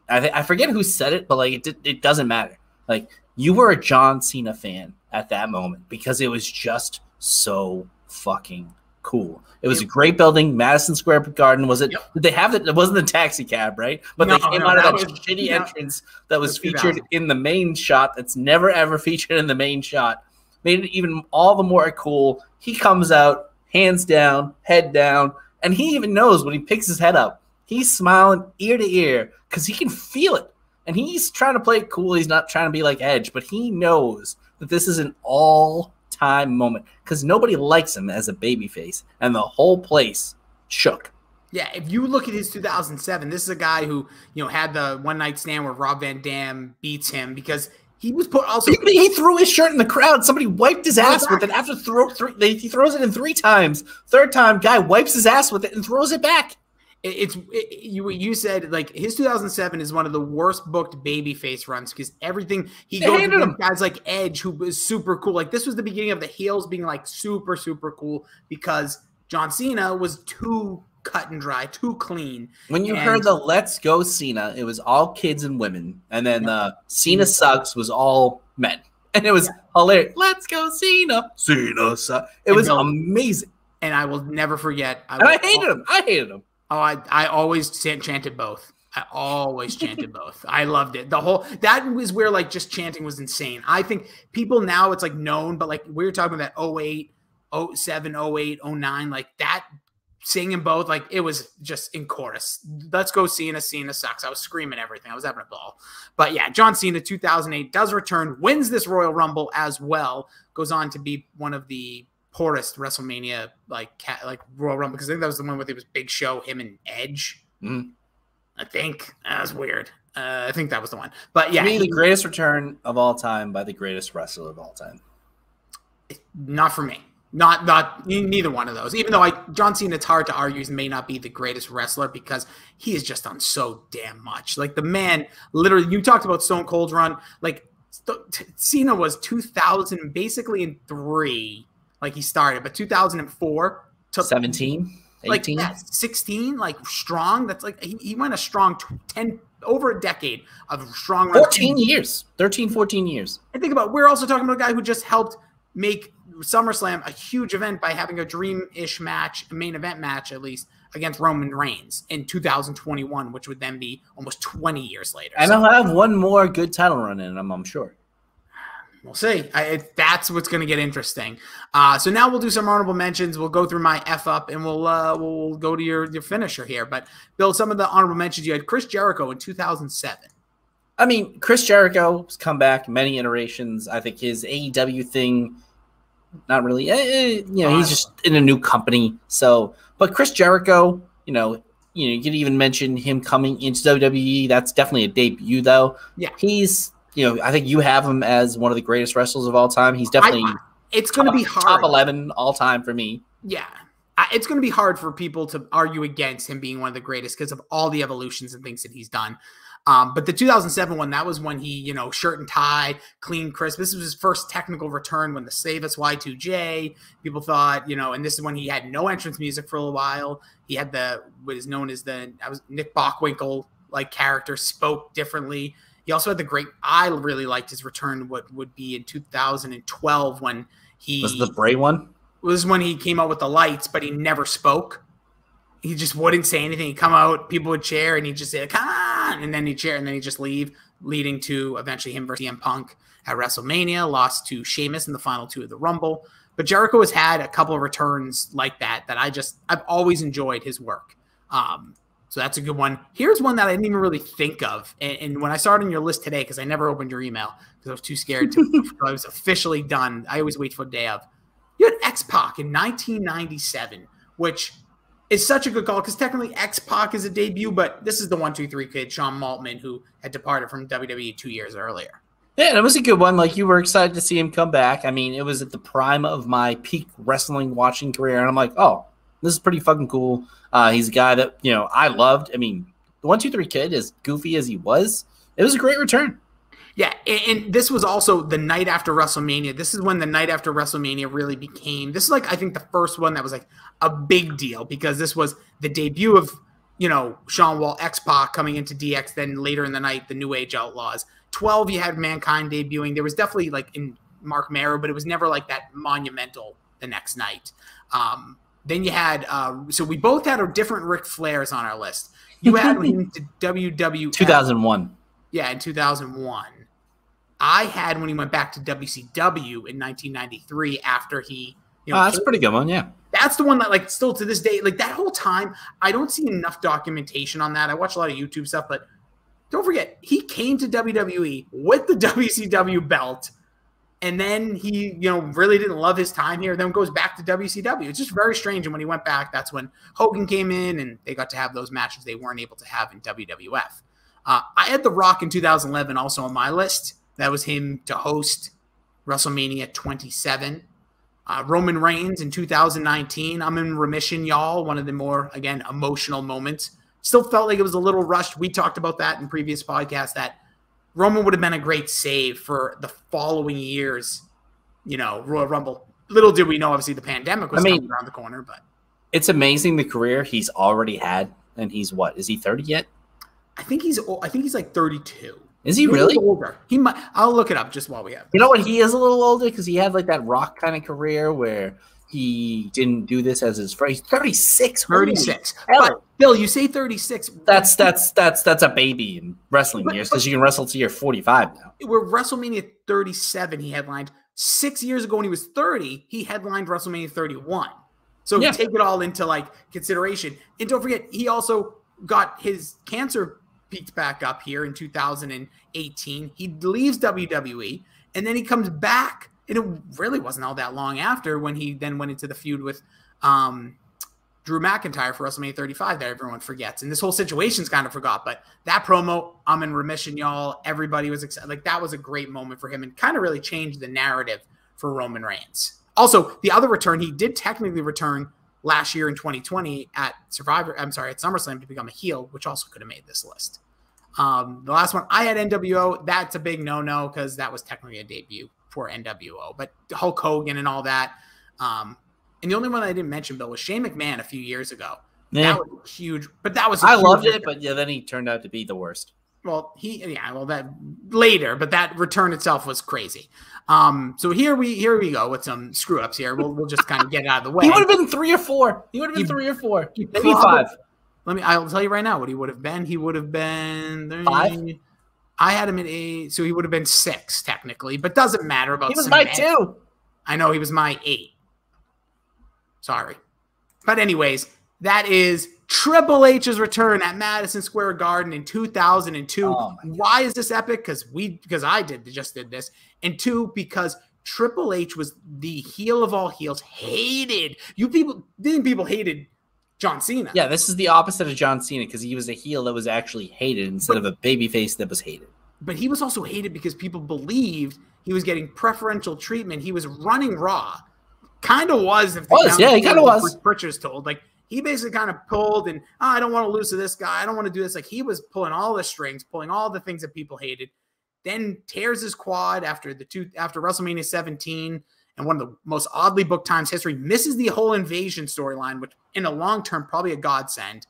I forget who said it, but like it doesn't matter. Like you were a John Cena fan at that moment because it was just so fucking cool. It was a great building. Madison Square Garden. Was it? Yep. Did they have it? It wasn't the taxi cab, right? But they came out of that shitty entrance that was featured in the main shot. That's never ever featured in the main shot. Made it even all the more cool. He comes out, hands down, head down, and he even knows when he picks his head up. He's smiling ear to ear because he can feel it. And he's trying to play it cool. He's not trying to be like Edge, but he knows that this is an all-time moment because nobody likes him as a babyface, and the whole place shook. Yeah, if you look at his 2007, this is a guy who had the one-night stand where Rob Van Dam beats him because he was put also. He threw his shirt in the crowd. Somebody wiped his ass with it after he throws it in 3 times. Third time, guy wipes his ass with it and throws it back. You said like his 2007 is one of the worst booked babyface runs because everything he goes with guys like Edge who was super cool. Like this was the beginning of the heels being like super super cool because John Cena was too cut and dry, too clean. When you heard the "Let's Go Cena," it was all kids and women, and then the Cena sucks was all men, and it was hilarious. Let's go Cena, Cena sucks. It was amazing, and I will never forget. I hated him. Oh, I always chanted both. I always chanted both. I loved it. That was where like just chanting was insane. I think people now it's like known, but like we were talking about that 08, 07, 08, 09, like that singing both, like it was just in chorus. Let's go Cena, Cena sucks. I was screaming everything. I was having a ball. But yeah, John Cena 2008 does return, wins this Royal Rumble as well, goes on to be one of the poorest WrestleMania like Royal Rumble because I think that was the one where it was Big Show, him and Edge. I think that was weird. I think that was the one. But yeah, the greatest return of all time by the greatest wrestler of all time. Not for me. Neither one of those. Even though John Cena, it's hard to argue he may not be the greatest wrestler because he has just done so damn much. Like the man, literally, you talked about Stone Cold's run. Like Cena was 2000, basically in 3, like he started, but 2004 to 17, 18, like 16, like strong. That's like he went a strong 10 over a decade of strong run. 14 years, 13, 14 years. And think about, we're also talking about a guy who just helped make SummerSlam a huge event by having a dream-ish match, a main event match at least, against Roman Reigns in 2021, which would then be almost 20 years later. And I'll have one more good title run in him, I'm sure. We'll see. That's what's going to get interesting. So now we'll do some honorable mentions. We'll go through my F up, and we'll go to your finisher here. But Bill, some of the honorable mentions you had: Chris Jericho in 2007. I mean, Chris Jericho's come back many iterations. I think his AEW thing, not really. He's just in a new company. So, but Chris Jericho, you could even mention him coming into WWE. That's definitely a debut, though. Yeah, he's. I think you have him as one of the greatest wrestlers of all time. He's definitely it's going to be hard. Top 11 all time for me. Yeah. It's going to be hard for people to argue against him being one of the greatest because of all the evolutions and things that he's done. But the 2007 one, that was when he, shirt and tie, clean, crisp. This was his first technical return when the Save Us Y2J. People thought, and this is when he had no entrance music for a while. He had what is known as Nick Bockwinkel like character, spoke differently. He also had I really liked his return, what would be in 2012 when he... Was the Bray one? Was when he came out with the lights, but he never spoke. He just wouldn't say anything. He'd come out, people would cheer, and he'd just say, come on, and then he'd cheer, and then he'd just leave, leading to eventually him versus CM Punk at WrestleMania, lost to Sheamus in the final 2 of the Rumble. But Jericho has had a couple of returns like that I've always enjoyed his work. So that's a good one. Here's one that I didn't even really think of. And when I saw it on your list today, because I never opened your email because I was too scared I was officially done. I always wait for the day of. You had X-Pac in 1997, which is such a good call because technically X-Pac is a debut, but this is the 1-2-3 kid, Sean Maltman, who had departed from WWE 2 years earlier. Yeah, and it was a good one. Like, you were excited to see him come back. I mean, it was at the prime of my peak wrestling watching career, and I'm like, oh, this is pretty fucking cool. He's a guy that, I loved. I mean, the 1-2-3 kid, as goofy as he was, it was a great return. Yeah, and this was also the night after WrestleMania. This is when the night after WrestleMania really became – this is I think the first one that was a big deal because this was the debut of, Sean Wall, X-Pac coming into DX, then later in the night, the New Age Outlaws. 12, you had Mankind debuting. There was definitely in Mark Mero, but it was never that monumental the next night. Then you had so we both had our different Ric Flairs on our list. You had him to WWF. 2001. Yeah, in 2001. I had when he went back to WCW in 1993 after he that's a pretty good one, yeah. That's the one that still to this day, that whole time, I don't see enough documentation on that. I watch a lot of YouTube stuff, but don't forget, he came to WWE with the WCW belt. And then he, really didn't love his time here, then goes back to WCW. It's just very strange. And when he went back, that's when Hogan came in and they got to have those matches they weren't able to have in WWF. I had The Rock in 2011 also on my list. That was him to host WrestleMania 27. Roman Reigns in 2019. I'm in remission, y'all. One of the more, again, emotional moments. Still felt like it was a little rushed. We talked about that in previous podcasts that Roman would have been a great save for the following years, Royal Rumble. Little did we know, obviously, the pandemic was coming around the corner. But it's amazing the career he's already had, and he's what? Is he 30 yet? I think he's 32. Is he really? Older. He might. I'll look it up just while we have. You know what? He is a little older because he had that Rock kind of career where he didn't do this as his first. He's 36. 36. But Bill, you say 36. That's a baby in wrestling years because you can wrestle till you're 45 now. We're WrestleMania 37. He headlined 6 years ago when he was 30. He headlined WrestleMania 31. So you take it all into consideration. And don't forget, he also got his cancer peaked back up here in 2018. He leaves WWE and then he comes back. And it really wasn't all that long after when he then went into the feud with Drew McIntyre for WrestleMania 35 that everyone forgets. And this whole situation's kind of forgot. But that promo, I'm in remission, y'all. Everybody was excited. That was a great moment for him and kind of really changed the narrative for Roman Reigns. Also, the other return, he did technically return last year in 2020 at SummerSlam to become a heel, which also could have made this list. The last one, I had NWO. That's a big no-no because that was technically a debut for NWO. But Hulk Hogan and all that. And the only one I didn't mention, Bill, was Shane McMahon a few years ago. Yeah. That was huge. But that was I loved it, but yeah, then he turned out to be the worst. Well, that later, but that return itself was crazy. So here we go with some screw ups here. We'll just kind of get it out of the way. He would have been 3 or 4. Maybe 5. I'll tell you right now what he would have been. He would have been 5. I had him at 8, so he would have been 6 technically, but doesn't matter about. He was my 2. I know he was my 8. Sorry, but anyways, that is Triple H's return at Madison Square Garden in 2002. Oh Why is this epic? Because I just did this, and 2, because Triple H was the heel of all heels. Hated people hated John Cena. Yeah, this is the opposite of John Cena because he was a heel that was actually hated instead of a babyface that was hated. But he was also hated because people believed he was getting preferential treatment. He was running Raw. Kind of was. He kind of was. Pritchard's told. Like, he basically kind of pulled and, I don't want to lose to this guy. I don't want to do this. Like, he was pulling all the strings, pulling all the things that people hated. Then tears his quad after WrestleMania 17 and one of the most oddly booked times history. Misses the whole invasion storyline, which in the long term, probably a godsend.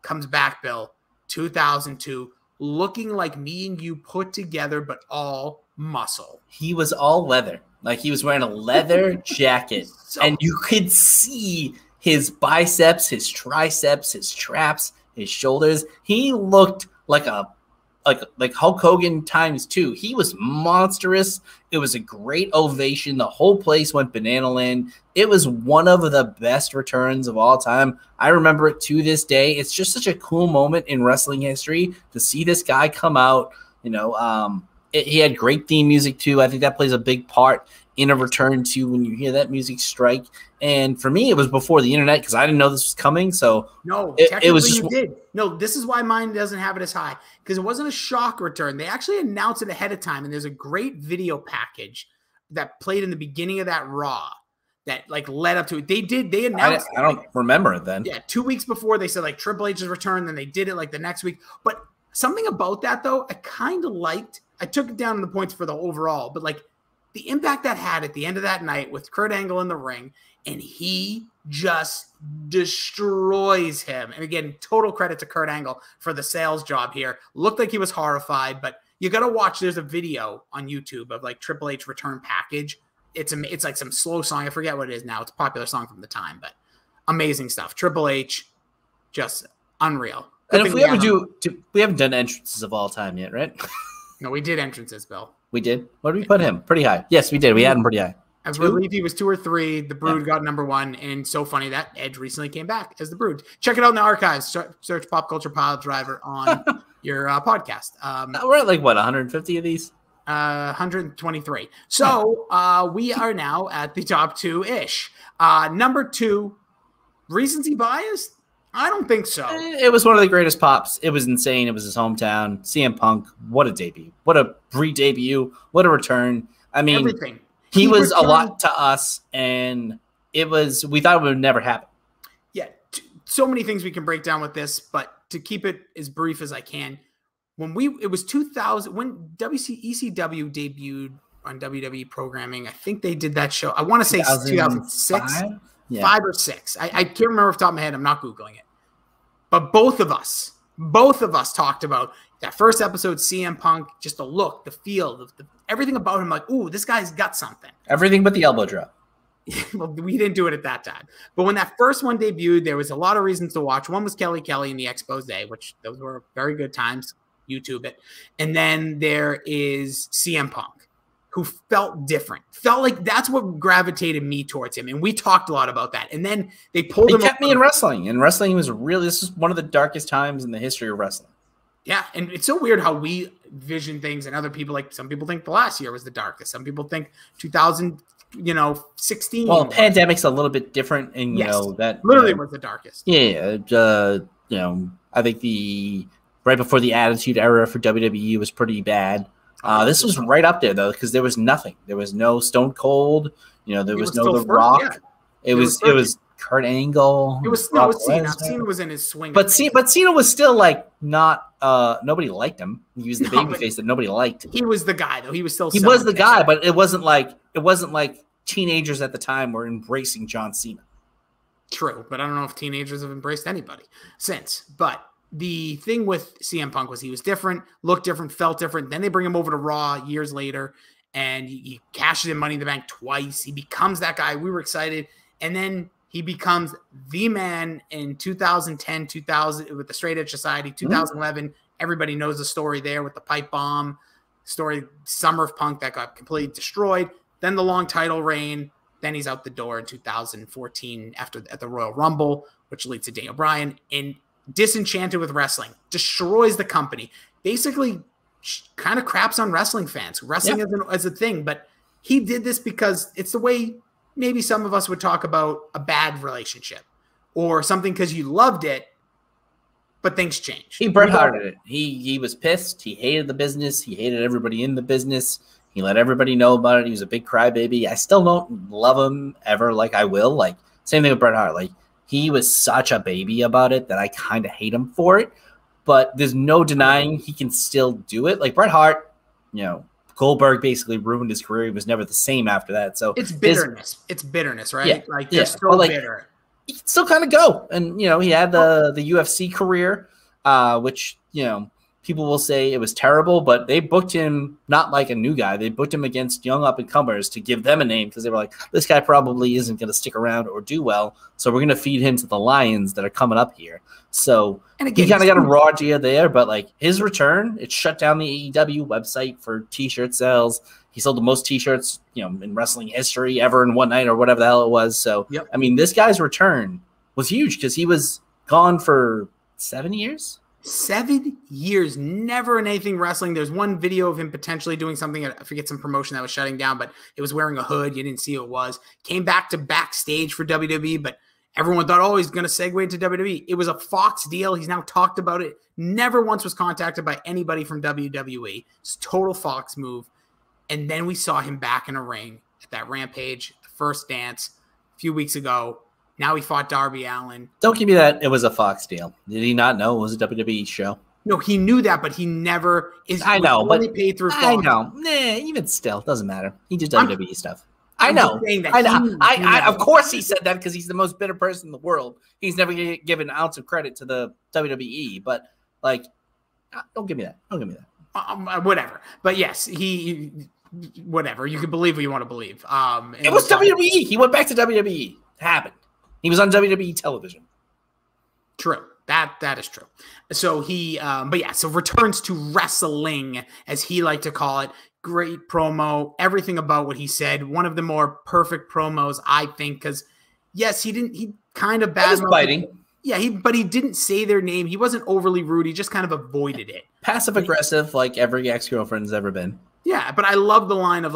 Comes back, Bill, 2002, looking like me and you put together, but all muscle. He was all leather. Like, he was wearing a leather jacket, and you could see his biceps, his triceps, his traps, his shoulders. He looked like Hulk Hogan times 2. He was monstrous. It was a great ovation. The whole place went banana land. It was one of the best returns of all time. I remember it to this day. It's just such a cool moment in wrestling history to see this guy come out. He had great theme music too. I think that plays a big part in a return to when you hear that music strike. And for me, it was before the internet because I didn't know this was coming. So no, technically it was just, you did. No, this is why mine doesn't have it as high because it wasn't a shock return. They actually announced it ahead of time, and there's a great video package that played in the beginning of that Raw that like led up to it. They announced. I don't remember it then. Yeah, 2 weeks before they said like Triple H's return, then they did it like the next week. But something about that though, I kind of liked. I took it down in the points for the overall, but like the impact that had at the end of that night with Kurt Angle in the ring, and he just destroys him. And again, total credit to Kurt Angle for the sales job here. Looked like he was horrified, but you got to watch. There's a video on YouTube of like Triple H return package. It's like some slow song. I forget what it is now. It's a popular song from the time, but amazing stuff. Triple H, just unreal. And if we ever we haven't done entrances of all time yet, right? No, we did entrances, Bill. We did. What did we put him? Pretty high. Yes, we did. We had him pretty high. I believe he was 2 or 3. The Brood got number 1, and so funny that Edge recently came back as the Brood. Check it out in the archives. Search Pop Culture Pile Driver on your podcast. We're at like what 150 of these. 123. So we are now at the top 2-ish. Number 2, recency bias. I don't think so. It was one of the greatest pops. It was insane. It was his hometown. CM Punk. What a debut. What a re-debut. What a return. I mean, everything. He was a lot to us, and we thought it would never happen. Yeah. So many things we can break down with this, but to keep it as brief as I can, it was 2000, when ECW debuted on WWE programming, I think they did that show. I want to say 2006, 5 or 6. I can't remember off the top of my head. I'm not Googling it. But both of us talked about that first episode, CM Punk, just the look, the feel, everything about him. Like, ooh, this guy's got something. Everything but the elbow drop. Well, we didn't do it at that time. But when that first one debuted, there was a lot of reasons to watch. One was Kelly in the Expose, which those were very good times. YouTube it. And then there is CM Punk, who felt different. Felt like that's what gravitated me towards him. And we talked a lot about that. And then they pulled him. It kept me in wrestling. And wrestling was this is one of the darkest times in the history of wrestling. Yeah. And it's so weird how we vision things, and other people, like some people think the last year was the darkest. Some people think 2016. Well, pandemic's a little bit different. And, that literally was the darkest. Yeah. I think right before the Attitude Era for WWE was pretty bad. This was right up there, though, because there was nothing. There was no Stone Cold. There was was no still The first, Rock. yeah. It was Kurt Angle. It was Brock Cena. Lesnar. Cena was in his swing. But Cena was still like not. Nobody liked him. He was the babyface that nobody liked. He was the guy though. He was still. He was the guy, but it wasn't like teenagers at the time were embracing John Cena. True, but I don't know if teenagers have embraced anybody since. But the thing with CM Punk was he was different, looked different, felt different. Then they bring him over to Raw years later, and he cashes in Money in the Bank twice. He becomes that guy. We were excited, and then he becomes the man in 2010, 2000 with the Straight Edge Society. 2011, everybody knows the story there with the pipe bomb story. Summer of Punk that got completely destroyed. Then the long title reign. Then he's out the door in 2014 at the Royal Rumble, which leads to Daniel Bryan, and disenchanted with wrestling, destroys the company, basically kind of craps on wrestling fans, wrestling as a thing. But he did this because it's the way maybe some of us would talk about a bad relationship or something because you loved it, but things changed. He Bret Harted it. He was pissed. He hated the business. He hated everybody in the business. He let everybody know about it. He was a big crybaby. I still don't love him ever like I will. Like, same thing with Bret Hart. Like, he was such a baby about it that I kind of hate him for it. But there's no denying he can still do it. Like, Bret Hart, Goldberg basically ruined his career. He was never the same after that. So it's bitterness. It's bitterness, right? Yeah, like, they're so bitter. He can still kind of go. And, he had the UFC career, which, people will say it was terrible, but they booked him not like a new guy. They booked him against young up-and-comers to give them a name because they were like, this guy probably isn't going to stick around or do well, so we're going to feed him to the lions that are coming up here. So he kind of got a raw deal there, but like his return, it shut down the AEW website for T-shirt sales. He sold the most T-shirts, in wrestling history ever in one night or whatever the hell it was. So, I mean, this guy's return was huge because he was gone for 7 years. 7 years, never in anything wrestling. There's one video of him potentially doing something. I forget some promotion that was shutting down, but it was wearing a hood. You didn't see who it was. Came back to backstage for WWE, but everyone thought, oh, he's going to segue into WWE. It was a Fox deal. He's now talked about it. Never once was contacted by anybody from WWE. It's a total Fox move. And then we saw him back in a ring at that Rampage, the first dance a few weeks ago. Now he fought Darby Allin. Don't give me that it was a Fox deal. Did he not know it was a WWE show? No, he knew that, but he never is. I know, but paid through Fox. I know. Even still, doesn't matter. He did WWE stuff. I know. Of course he said that because he's the most bitter person in the world. He's never going to give an ounce of credit to the WWE. But don't give me that. Don't give me that. Whatever. But yes, whatever. You can believe what you want to believe. It was WWE. He went back to WWE. It happened. He was on WWE television. True. That is true. So so returns to wrestling, as he liked to call it. Great promo. Everything about what he said. One of the more perfect promos, I think, because yes, he kind of bad. He was biting. Yeah, but he didn't say their name. He wasn't overly rude. He just kind of avoided it. Passive aggressive, like every ex-girlfriend's ever been. Yeah, but I love the line of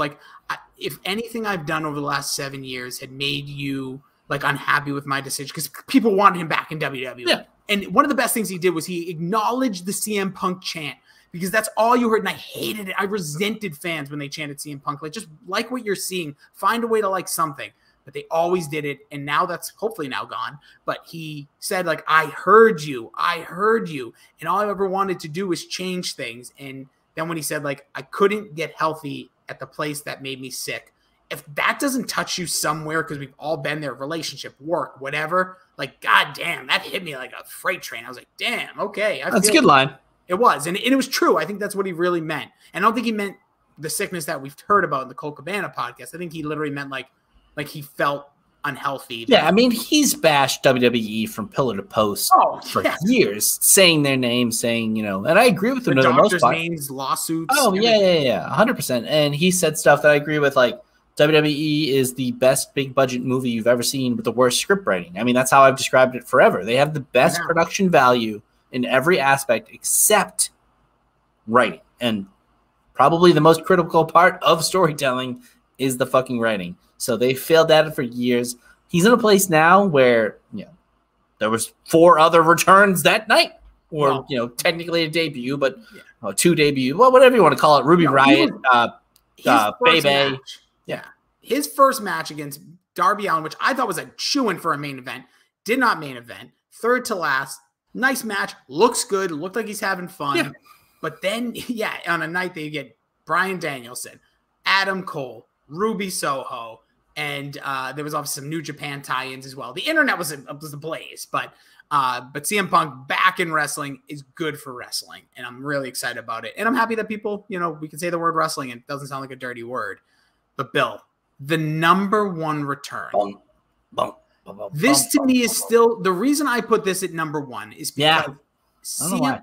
if anything I've done over the last 7 years had made you unhappy with my decision, because people wanted him back in WWE. Yeah. And one of the best things he did was he acknowledged the CM Punk chant, because that's all you heard, and I hated it. I resented fans when they chanted CM Punk. Just like what you're seeing. Find a way to like something. But they always did it, and now that's hopefully now gone. But he said, I heard you. I heard you. And all I ever wanted to do was change things. And then when he said, I couldn't get healthy at the place that made me sick, if that doesn't touch you somewhere, because we've all been there, relationship, work, whatever, God damn, that hit me like a freight train. I was like, damn, okay. That's a good line. It was. And it was true. I think that's what he really meant. And I don't think he meant the sickness that we've heard about in the Cole Cabana podcast. I think he literally meant like he felt unhealthy. Yeah, I mean, he's bashed WWE from pillar to post for years, saying their name, saying, and I agree with him to the most part. Names, lawsuits. Oh, yeah, 100%. And he said stuff that I agree with, WWE is the best big budget movie you've ever seen with the worst script writing. I mean, that's how I've described it forever. They have the best production value in every aspect except writing. And probably the most critical part of storytelling is the fucking writing. So they failed at it for years. He's in a place now where, there was 4 other returns that night. Or, technically a debut, but 2 debut. Well, whatever you want to call it. Ruby Riott, Bebe. Yeah. his first match against Darby Allin, which I thought was a shoo-in for a main event, did not main event. Third to last. Nice match. Looks good. Looked like he's having fun. Yeah. But then, on a night they get Bryan Danielson, Adam Cole, Ruby Soho, and there was obviously some New Japan tie-ins as well. The internet was ablaze, but CM Punk back in wrestling is good for wrestling, and I'm really excited about it. And I'm happy that people, we can say the word wrestling and it doesn't sound like a dirty word. But Bill, the number one return. This to me is still the reason I put this at number one is because CM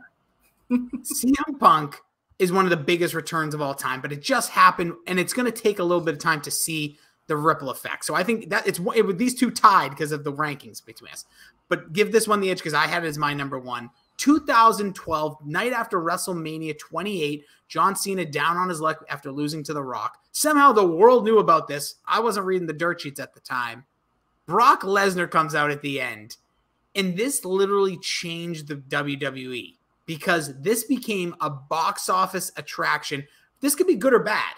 Punk is one of the biggest returns of all time, but it just happened, and it's going to take a little bit of time to see the ripple effect. So I think that it with these two tied because of the rankings between us. But give this one the edge because I had it as my number one. 2012, night after WrestleMania 28, John Cena down on his luck after losing to The Rock. Somehow the world knew about this. I wasn't reading the dirt sheets at the time. Brock Lesnar comes out at the end, and this literally changed the WWE because this became a box office attraction. This could be good or bad,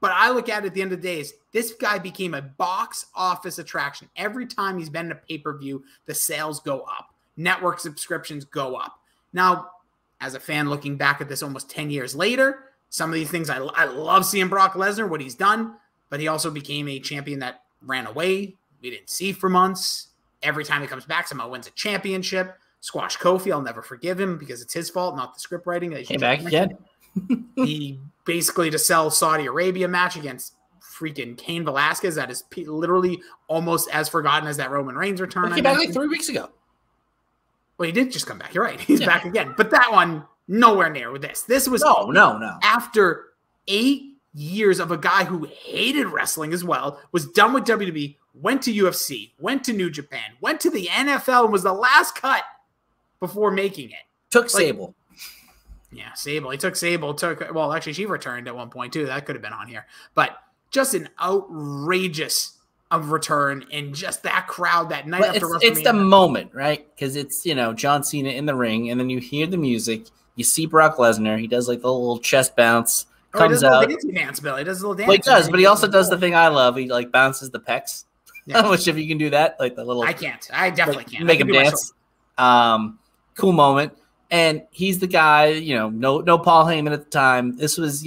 but I look at it at the end of the day, this guy became a box office attraction. Every time he's been in a pay-per-view, the sales go up. Network subscriptions go up. Now, as a fan looking back at this almost 10 years later, some of these things I love seeing Brock Lesnar, what he's done, but he also became a champion that ran away. We didn't see for months. Every time he comes back, somehow wins a championship. Squash Kofi, I'll never forgive him because it's his fault, not the script writing. Came back again. He basically to sell Saudi Arabia match against freaking Cain Velasquez that is literally almost as forgotten as that Roman Reigns return. He came back like 3 weeks ago. Well, he did just come back. You're right. He's back again. But that one, nowhere near with this. This was no. After 8 years of a guy who hated wrestling as well, was done with WWE, went to UFC, went to New Japan, went to the NFL, and was the last cut before making it. Took Sable. Yeah, Sable. He took Sable. Well, actually, she returned at one point, too. That could have been on here. But just an outrageous of return and just that crowd that night after WrestleMania. It's the moment, right? Because it's, John Cena in the ring, and then you hear the music. You see Brock Lesnar. He does like the little chest bounce. Comes out. He does a little dance, Bill. He does a little dance. Well, he does, but he also does the thing I love. He like bounces the pecs. Yeah. Which if you can do that, like the little. I can't. I definitely can't. Make him dance. Cool moment. And he's the guy, no Paul Heyman at the time. This was,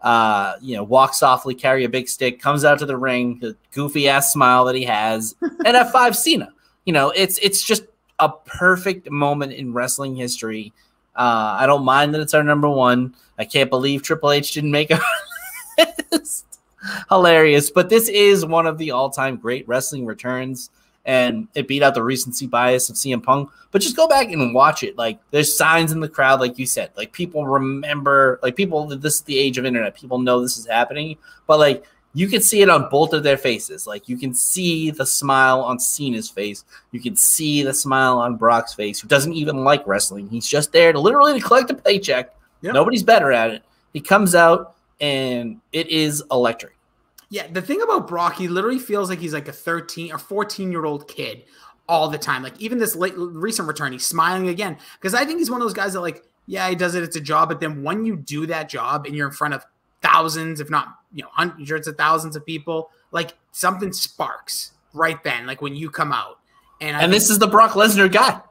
walk softly, carry a big stick, comes out to the ring, the goofy ass smile that he has, and F5 Cena. It's just a perfect moment in wrestling history. I don't mind that it's our number one. I can't believe Triple H didn't make it. It's hilarious, but this is one of the all-time great wrestling returns. And it beat out the recency bias of CM Punk. But just go back and watch it. Like, there's signs in the crowd, like you said. Like, people remember. Like, this is the age of internet. People know this is happening. But, like, you can see it on both of their faces. Like, you can see the smile on Cena's face. You can see the smile on Brock's face, who doesn't even like wrestling. He's just there to literally collect a paycheck. Yep. Nobody's better at it. He comes out, and it is electric. Yeah, the thing about Brock, he literally feels like he's like a 13 or 14-year-old kid all the time. Like even this recent return, he's smiling again. Because I think he's one of those guys that like, yeah, he does it. It's a job. But then when you do that job and you're in front of thousands, if not, hundreds of thousands of people, like something sparks right then, like when you come out. And this is the Brock Lesnar guy.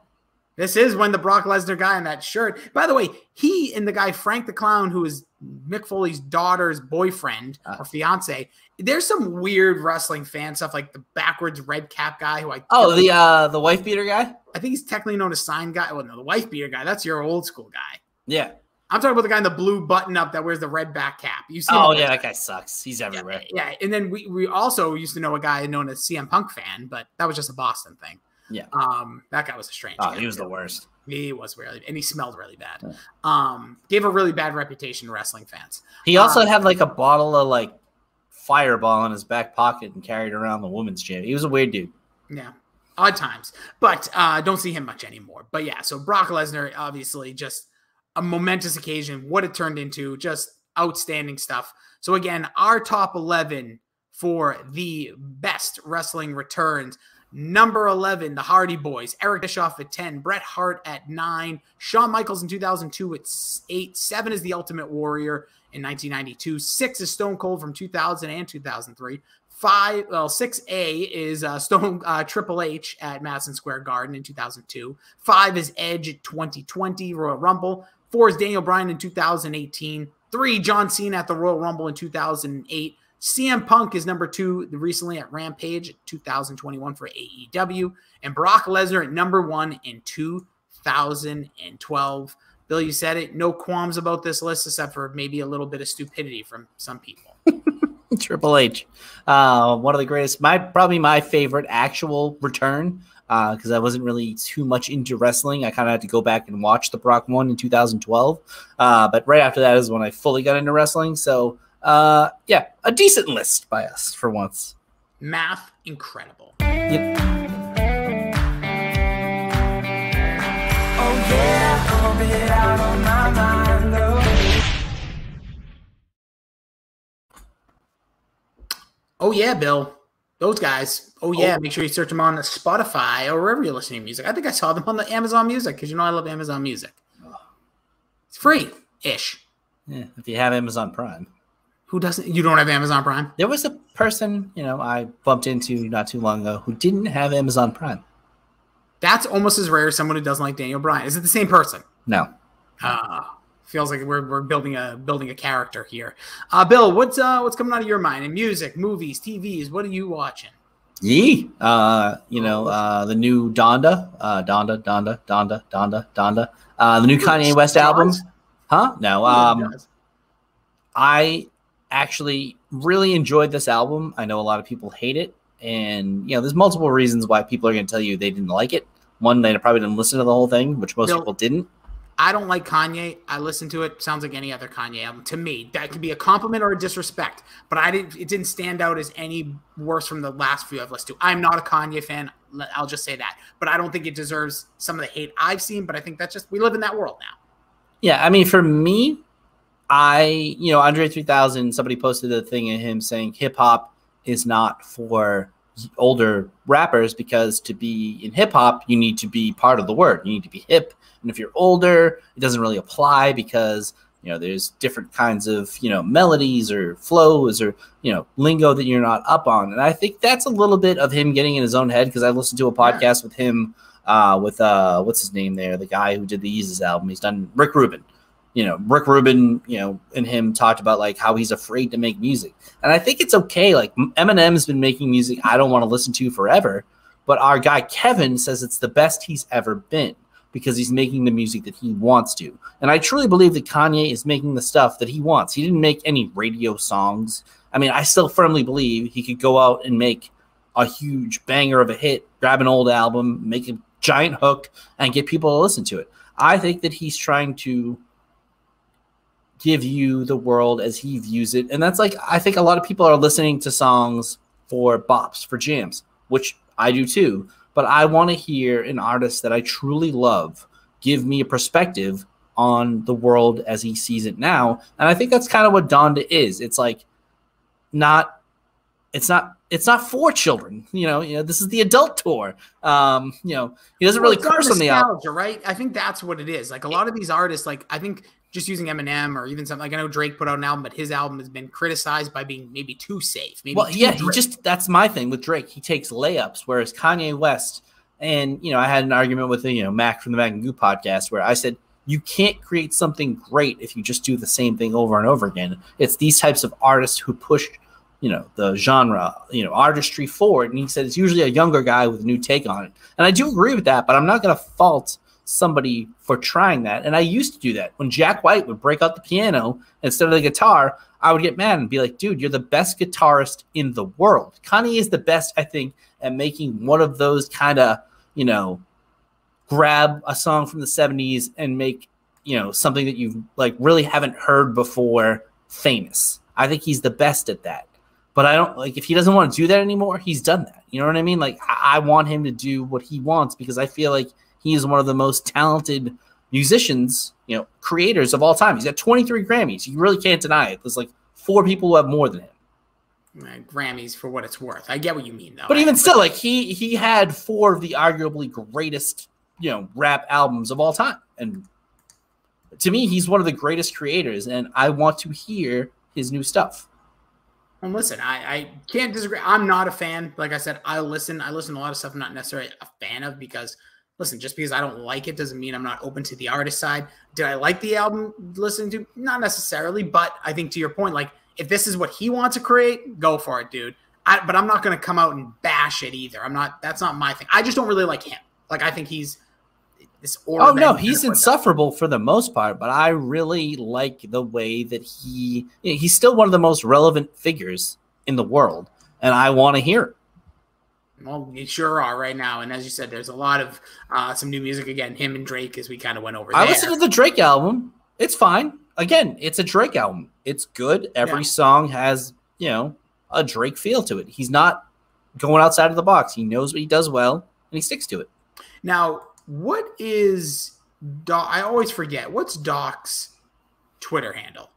This is when the Brock Lesnar guy in that shirt. By the way, he and the guy Frank the Clown, who is Mick Foley's daughter's boyfriend or fiance. There's some weird wrestling fan stuff, like the backwards red cap guy who the wife beater guy. I think he's technically known as sign guy. Well, no, the wife beater guy. That's your old school guy. Yeah, I'm talking about the guy in the blue button up that wears the red back cap. You see? That guy sucks. He's everywhere. Yeah, and then we also used to know a guy known as CM Punk fan, but that was just a Boston thing. Yeah. That guy was a strange guy. He was the worst. He was really, and he smelled really bad. Yeah. Gave a really bad reputation to wrestling fans. He also had like a bottle of like Fireball in his back pocket and carried around the women's gym. He was a weird dude. Yeah. Odd times, but don't see him much anymore. But yeah, so Brock Lesnar, obviously just a momentous occasion. What it turned into, just outstanding stuff. So again, our top 11 for the best wrestling returns. Number 11, the Hardy Boys. Eric Bischoff at 10. Bret Hart at 9. Shawn Michaels in 2002 at 8. 7 is the Ultimate Warrior in 1992. 6 is Stone Cold from 2000 and 2003. 6A is Stone Triple H at Madison Square Garden in 2002. 5 is Edge at 2020 Royal Rumble. 4 is Daniel Bryan in 2018. 3, John Cena at the Royal Rumble in 2008. CM Punk is number 2 recently at Rampage 2021 for AEW. And Brock Lesnar at number 1 in 2012. Bill, you said it. No qualms about this list except for maybe a little bit of stupidity from some people. Triple H, one of the greatest, probably my favorite actual return, because I wasn't really too much into wrestling. I kind of had to go back and watch the Brock one in 2012, but right after that is when I fully got into wrestling. So yeah, a decent list by us for once. Math incredible. Yep. Oh yeah, I'll be out on my mind, though. Oh, yeah, Bill. Those guys. Oh, yeah. Make sure you search them on Spotify or wherever you're listening to music. I think I saw them on the Amazon Music because, I love Amazon Music. It's free-ish. Yeah, if you have Amazon Prime. Who doesn't? You don't have Amazon Prime? There was a person, I bumped into not too long ago who didn't have Amazon Prime. That's almost as rare as someone who doesn't like Daniel Bryan. Is it the same person? No. Feels like we're building a character here. Bill, what's coming out of your mind in music, movies, TVs? What are you watching? Yee. The new Donda. The new Kanye West album. Huh? No. I actually really enjoyed this album. I know a lot of people hate it, and there's multiple reasons why people are going to tell you they didn't like it. One, they probably didn't listen to the whole thing, which most people didn't. I don't like Kanye. I listened to it. Sounds like any other Kanye album to me. That could be a compliment or a disrespect, but it didn't stand out as any worse from the last few I've listened to. I'm not a Kanye fan. I'll just say that, but I don't think it deserves some of the hate I've seen. But I think that's we live in that world now. Yeah, I mean, for me, Andre 3000. Somebody posted a thing of him saying hip hop is not for older rappers because to be in hip hop, you need to be part of the word. You need to be hip. And if you're older, it doesn't really apply because, there's different kinds of, melodies or flows or, lingo that you're not up on. And I think that's a little bit of him getting in his own head because I listened to a podcast with him what's his name there? The guy who did the Yeezus album. He's done Rick Rubin. Rick Rubin, and him talked about like how he's afraid to make music. And I think it's okay. Like Eminem's been making music I don't want to listen to forever. But our guy Kevin says it's the best he's ever been, because he's making the music that he wants to. And I truly believe that Kanye is making the stuff that he wants. He didn't make any radio songs. I mean, I still firmly believe he could go out and make a huge banger of a hit, grab an old album, make a giant hook, and get people to listen to it. I think that he's trying to give you the world as he views it. And that's like, I think a lot of people are listening to songs for bops, for jams, which I do too. But I want to hear an artist that I truly love give me a perspective on the world as he sees it now. And I think that's kind of what Donda is. It's like it's not for children. This is the adult tour. He doesn't really curse on the album, right? I think that's what it is. Like a lot of these artists, like I think just using Eminem or even something like I know Drake put out an album, but his album has been criticized by being maybe too safe. That's my thing with Drake. He takes layups, whereas Kanye West, and I had an argument with Mac from the Mac and Goo podcast where I said you can't create something great if you just do the same thing over and over again. It's these types of artists who push the genre, artistry forward. And he said it's usually a younger guy with a new take on it. And I do agree with that, but I'm not going to fault somebody for trying that. And I used to do that. When Jack White would break out the piano instead of the guitar, I would get mad and be like, dude, you're the best guitarist in the world. Kanye is the best, I think, at making one of those kind of, grab a song from the 70s and make, something that you like really haven't heard before famous. I think he's the best at that. But I don't like if he doesn't want to do that anymore, he's done that. You know what I mean? Like I want him to do what he wants because I feel like he is one of the most talented musicians, creators of all time. He's got 23 Grammys. You really can't deny it. There's like 4 people who have more than him. Grammys for what it's worth. I get what you mean though. But even still, like he had 4 of the arguably greatest, rap albums of all time. And to me, he's one of the greatest creators, and I want to hear his new stuff. Well, listen, I can't disagree. I'm not a fan. Like I said, I listen to a lot of stuff I'm not necessarily a fan of because, listen, just because I don't like it doesn't mean I'm not open to the artist side. Did I like the album listening to? Not necessarily, but I think to your point, like if this is what he wants to create, go for it, dude. But I'm not going to come out and bash it either. That's not my thing. I just don't really like him. Like I think he's this. Oh no, he's insufferable for the most part. But I really like the way that he's still one of the most relevant figures in the world, and I want to hear it. Well, you sure are right now. And as you said, there's a lot of some new music again. Him and Drake, as we kind of went over. I listened to the Drake album. It's fine. Again, it's a Drake album. It's good. Every song has a Drake feel to it. He's not going outside of the box. He knows what he does well, and he sticks to it. Now, what is Doc? I always forget. What's Doc's Twitter handle?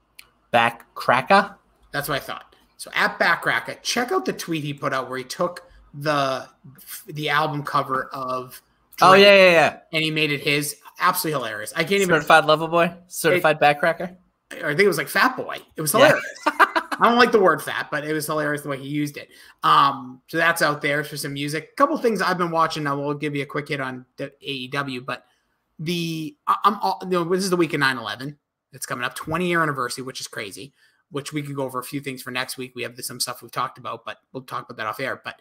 Backcracker? That's what I thought. So at Backcracker, check out the tweet he put out where he took the album cover of Drake, oh yeah, and he made it his. Absolutely hilarious. I can't even certified lover boy, certified backcracker. I think it was like Fat Boy. It was hilarious. I don't like the word fat, but it was hilarious the way he used it. So that's out there for some music. A couple things I've been watching. Now we'll give you a quick hit on the AEW, but this is the week of 9/11. It's coming up, 20-year anniversary, which is crazy. Which we could go over a few things for next week. We have some stuff we've talked about, but we'll talk about that off air. But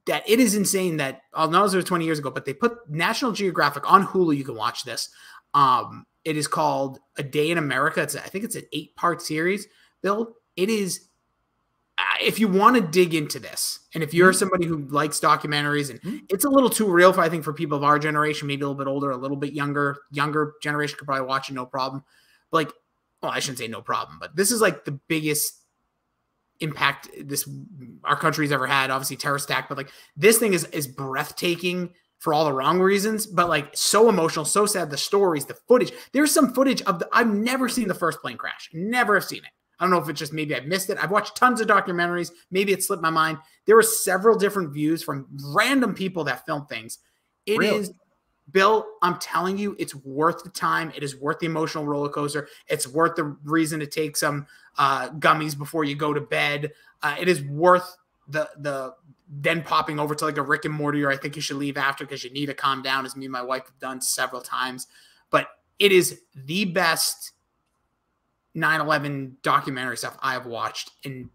that it is insane that I'll know it was 20 years ago, but they put National Geographic on Hulu. You can watch this. It is called A Day in America. I think it's an 8-part series. Bill, it is. If you want to dig into this, and if you're somebody who likes documentaries, and it's a little too real for people of our generation, maybe a little bit older, a little bit younger generation could probably watch it, no problem. But I shouldn't say no problem, but this is like the biggest impact our country's ever had. Obviously, terrorist attack, but this thing is breathtaking for all the wrong reasons, but so emotional, so sad. The stories, the footage. There's some footage of I've never seen the first plane crash. Never have seen it. I don't know if it's just maybe I've missed it. I've watched tons of documentaries. Maybe it slipped my mind. There were several different views from random people that film things. It is, Bill, I'm telling you, it's worth the time. It is worth the emotional roller coaster. It's worth the reason to take some gummies before you go to bed. It is worth the then popping over to a Rick and Morty, or I think you should leave after because you need to calm down, as me and my wife have done several times. But it is the best 9/11 documentary stuff I have watched. And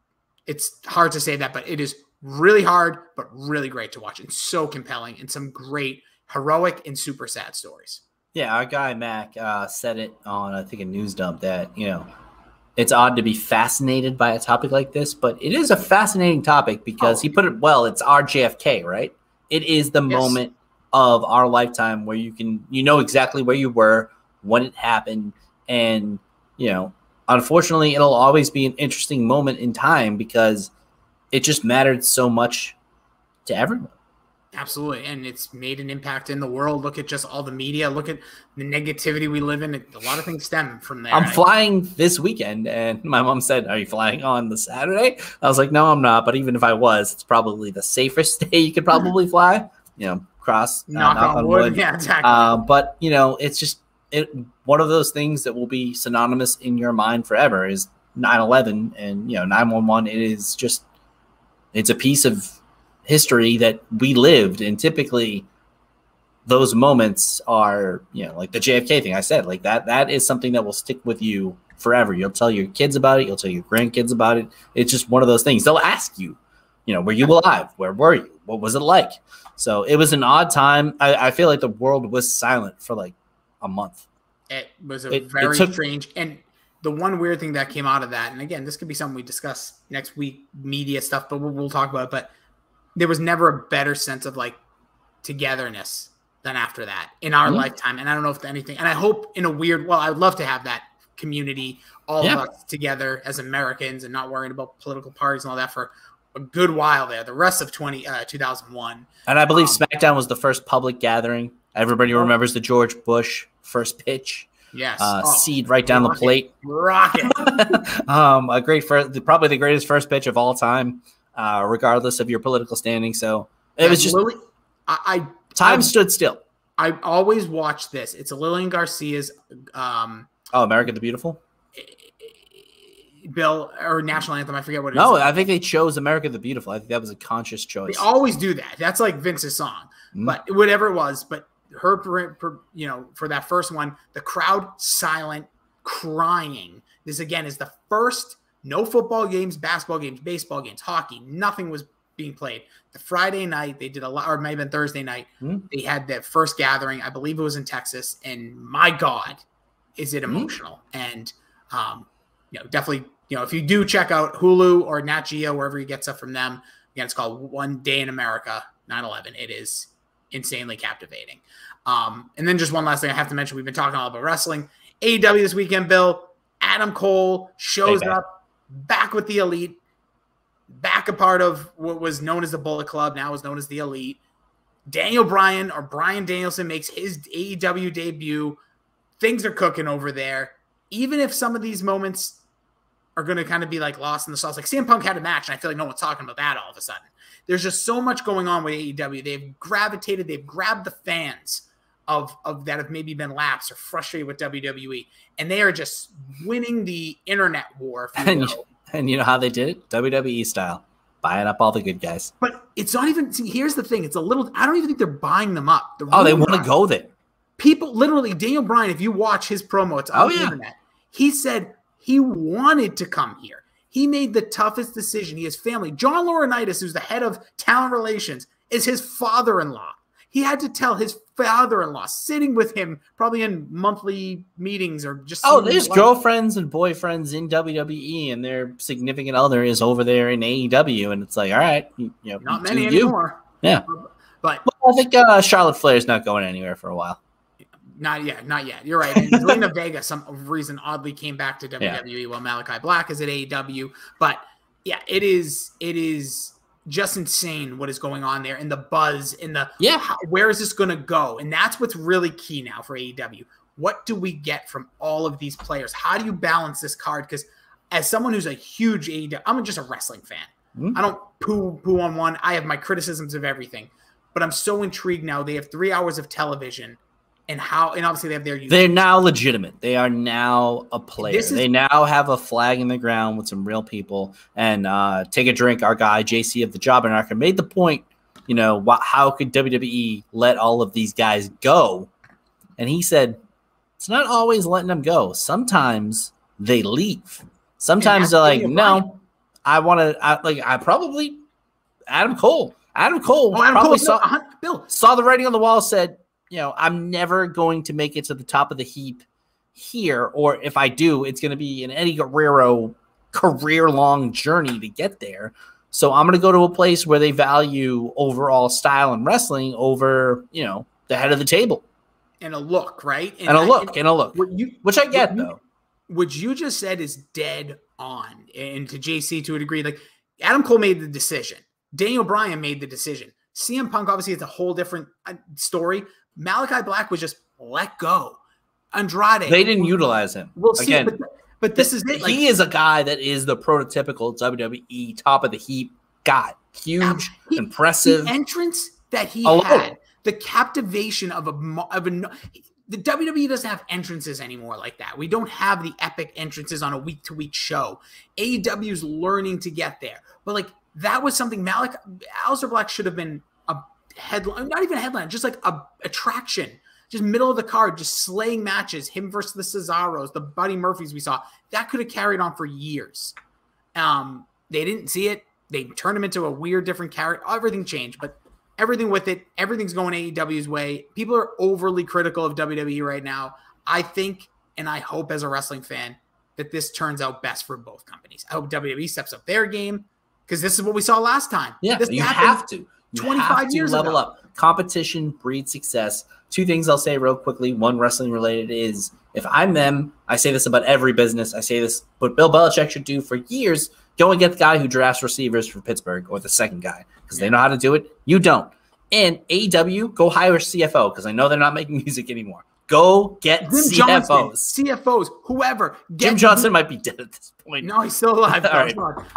it's hard to say that, but it is really hard, but really great to watch and so compelling, and some great heroic and super sad stories. Yeah, our guy Mac said it on, I think, a news dump that, it's odd to be fascinated by a topic like this, but it is a fascinating topic because he put it well. It's our JFK, right? It is the moment of our lifetime where you know exactly where you were, when it happened. And, unfortunately, it'll always be an interesting moment in time because it just mattered so much to everyone. Absolutely. And it's made an impact in the world. Look at just all the media. Look at the negativity we live in. A lot of things stem from there. I'm flying this weekend, and my mom said, "Are you flying on the Saturday?" I was like, "No, I'm not. But even if I was, it's probably the safest day you could probably fly." Knock on wood. Yeah, exactly. But, it's just one of those things that will be synonymous in your mind forever is 9/11 and, 9/11. It is just, it's a piece of history that we lived, and typically those moments are, like the JFK thing I said, that is something that will stick with you forever. You'll tell your kids about it. You'll tell your grandkids about it. It's just one of those things. They'll ask you, were you alive? Where were you? What was it like? So it was an odd time. I feel like the world was silent for a month. It was very strange. And the one weird thing that came out of that, and again, this could be something we discuss next week, media stuff, but we'll talk about it. But there was never a better sense of togetherness than after that in our lifetime. And I don't know if anything, and I hope in a weird, I would love to have that community, all of us together as Americans and not worrying about political parties and all that for a good while there, the rest of 2001. And I believe SmackDown was the first public gathering. Everybody remembers the George Bush first pitch. Yes. Seed right down the plate. Rocket. A great probably the greatest first pitch of all time. Regardless of your political standing. So it was just time stood still. I always watch this. It's Lillian Garcia's America the Beautiful. Bill, or national anthem. I forget what it is. No, I think they chose America the Beautiful. I think that was a conscious choice. They always do that. That's like Vince's song, but whatever it was. But her, for that first one, the crowd silent, crying. This again is the first no football games, basketball games, baseball games, hockey. Nothing was being played. The Friday night they did a lot, or it might have been Thursday night. They had their first gathering. I believe it was in Texas, and my God, is it emotional? And definitely. If you do check out Hulu or Nat Geo, wherever you get stuff from them, again, it's called One Day in America, 9/11. It is insanely captivating. And then just one last thing I have to mention. We've been talking all about wrestling. AEW this weekend, Bill. Adam Cole shows up back with the Elite, back a part of what was known as the Bullet Club, now is known as the Elite. Daniel Bryan, or Bryan Danielson, makes his AEW debut. Things are cooking over there. Even if some of these moments are going to kind of be like lost in the sauce. Like CM Punk had a match, and I feel like no one's talking about that all of a sudden. There's just so much going on with AEW. They've gravitated, they've grabbed the fans of that have maybe been lapsed or frustrated with WWE, and they are just winning the internet war. And you know how they did it? WWE style. Buying up all the good guys. But it's not even, see, here's the thing. It's a little, I don't even think they're buying them up. They want to go there. People, literally, Daniel Bryan, if you watch his promo, it's on the internet. He said, he wanted to come here. He made the toughest decision. He has family. John Laurinaitis, who's the head of talent relations, is his father-in-law. He had to tell his father-in-law, sitting with him probably in monthly meetings or just... there's girlfriends and boyfriends in WWE, and their significant other is over there in AEW, and it's like, all right. Not many anymore. Yeah. But I think Charlotte Flair's not going anywhere for a while. Not yet. You're right. And Zelina Vega, some reason, oddly came back to WWE while Malachi Black is at AEW. But yeah, it is just insane what is going on there, and the buzz, and where is this going to go? And that's what's really key now for AEW. What do we get from all of these players? How do you balance this card? Because as someone who's a huge AEW, I'm just a wrestling fan. I don't poo on one. I have my criticisms of everything, but I'm so intrigued now. They have 3 hours of television. And obviously they have their... They're now legitimate. They are now a player. They now have a flag in the ground with some real people. And Take a Drink, our guy, JC of the Jobbing Archer, made the point, how could WWE let all of these guys go? And he said, it's not always letting them go. Sometimes they leave. Sometimes they're like, no, I want to... Adam Cole. Saw the writing on the wall, said... I'm never going to make it to the top of the heap here, or if I do, it's going to be an Eddie Guerrero career-long journey to get there. So I'm going to go to a place where they value overall style and wrestling over, the head of the table. And a look, right? And a look. Which I get, though. What you just said is dead on. And to JC, to a degree, like Adam Cole made the decision. Daniel Bryan made the decision. CM Punk, obviously, it's a whole different story. Malachi Black was just let go. Andrade. They didn't utilize him. We'll see. Again, but this is it. He is a guy that is the prototypical WWE top of the heap guy. Huge, impressive. The entrance that he had, the captivation of the WWE doesn't have entrances anymore like that. We don't have the epic entrances on a week-to-week show. AEW's learning to get there. But that was something Aleister Black should have been a headline, not even a headline, just like a attraction, just middle of the card, just slaying matches, him versus the Cesaros, the Buddy Murphys we saw. That could have carried on for years. They didn't see it. They turned him into a weird, different character. Everything changed, but everything with it, everything's going AEW's way. People are overly critical of WWE right now. I think, and I hope as a wrestling fan, that this turns out best for both companies. I hope WWE steps up their game, because this is what we saw last time. Yeah, this have to. 25 years level ago. Up. Competition breeds success. Two things I'll say real quickly. One wrestling related is, if I'm them, I say this about every business. I say this, what Bill Belichick should do for years, go and get the guy who drafts receivers for Pittsburgh, or the second guy, because they know how to do it. You don't. And AEW, go hire a CFO, because I know they're not making music anymore. Go get CFOs, whoever. Jim Johnson might be dead at this point. No, he's still alive. Right.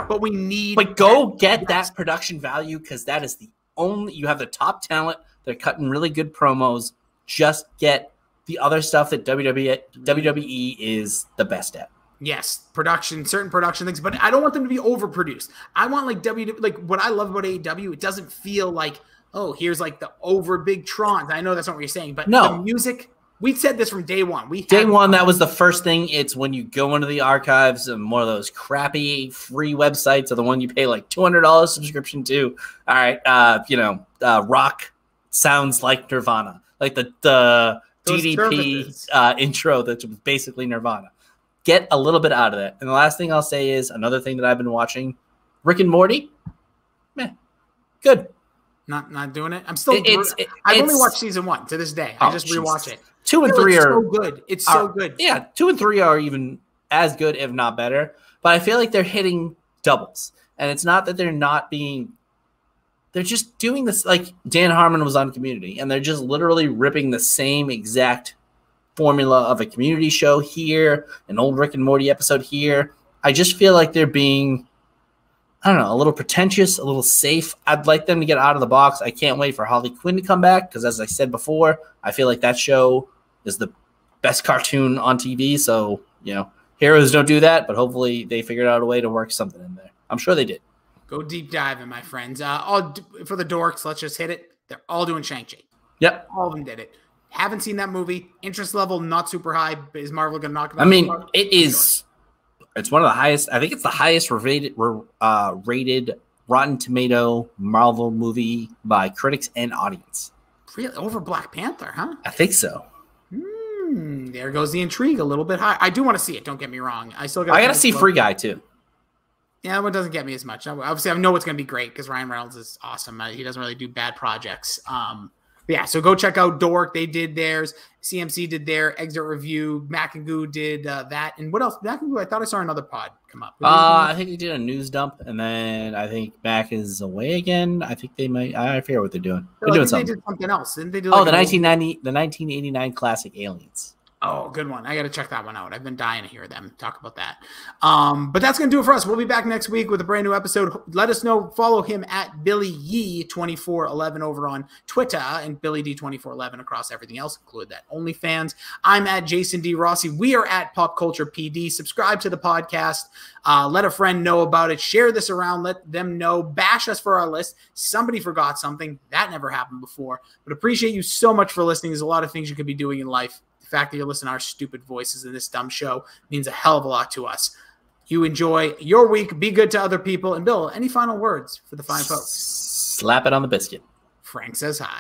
But we need... But go get that production value, because that is the only... You have the top talent. They're cutting really good promos. Just get the other stuff that WWE is the best at. Yes, certain production things, but I don't want them to be overproduced. I want like what I love about AEW, it doesn't feel like, oh, here's like the over big Trons. I know that's not what you're saying, but the music, we said this from day one. Day one, that was the first thing. It's when you go into the archives and one of those crappy free websites or the one you pay like $200 subscription to. All right, rock sounds like Nirvana, like the DDP intro that's basically Nirvana. Get a little bit out of that. And the last thing I'll say is another thing that I've been watching, Rick and Morty. Good. Not doing it. I'm still. I've only watched season 1 to this day. I just rewatch it. 2 and 3 are so good. It's so good. Yeah, 2 and 3 are even as good, if not better. But I feel like they're hitting doubles, and it's not that they're not being. They're just doing this like Dan Harmon was on Community, and they're just literally ripping the same exact formula of a Community show here, an old Rick and Morty episode here. I just feel like they're being, I don't know, a little pretentious, a little safe. I'd like them to get out of the box. I can't wait for Harley Quinn to come back because, as I said before, I feel like that show is the best cartoon on TV. So, heroes don't do that, but hopefully they figured out a way to work something in there. I'm sure they did. Go deep diving, my friends. For the dorks, let's just hit it. They're all doing Shang-Chi. Yep. All of them did it. Haven't seen that movie. Interest level not super high. Is Marvel going to knock it out? I mean, it is. It's one of the highest. I think it's the highest rated Rotten Tomato Marvel movie by critics and audience. Really? Over Black Panther, huh? I think so. There goes the intrigue a little bit high. I do want to see it. Don't get me wrong. I got to see Free Guy too. Yeah, that one doesn't get me as much. Obviously, I know it's going to be great because Ryan Reynolds is awesome. He doesn't really do bad projects. Yeah, so go check out Dork. They did theirs. CMC did their exit review. Mac and Goo did that. And what else? Mac and Goo, I thought I saw another pod come up. I think they did a news dump, and then I think Mac is away again. I think they might. I forget what they're doing. They're doing something. They did something else. Didn't they do the 1989 classic Aliens. Oh, good one. I got to check that one out. I've been dying to hear them talk about that. But that's going to do it for us. We'll be back next week with a brand new episode. Let us know. Follow him at BillyYee2411 over on Twitter and BillyD2411 across everything else, including that OnlyFans. I'm at Jason D. Rossi. We are at Pop Culture PD. Subscribe to the podcast. Let a friend know about it. Share this around. Let them know. Bash us for our list. Somebody forgot something. That never happened before. But appreciate you so much for listening. There's a lot of things you could be doing in life. The fact that you're listening to our stupid voices in this dumb show means a hell of a lot to us. You enjoy your week. Be good to other people. And Bill, any final words for the fine folks? Slap it on the biscuit. Frank says hi.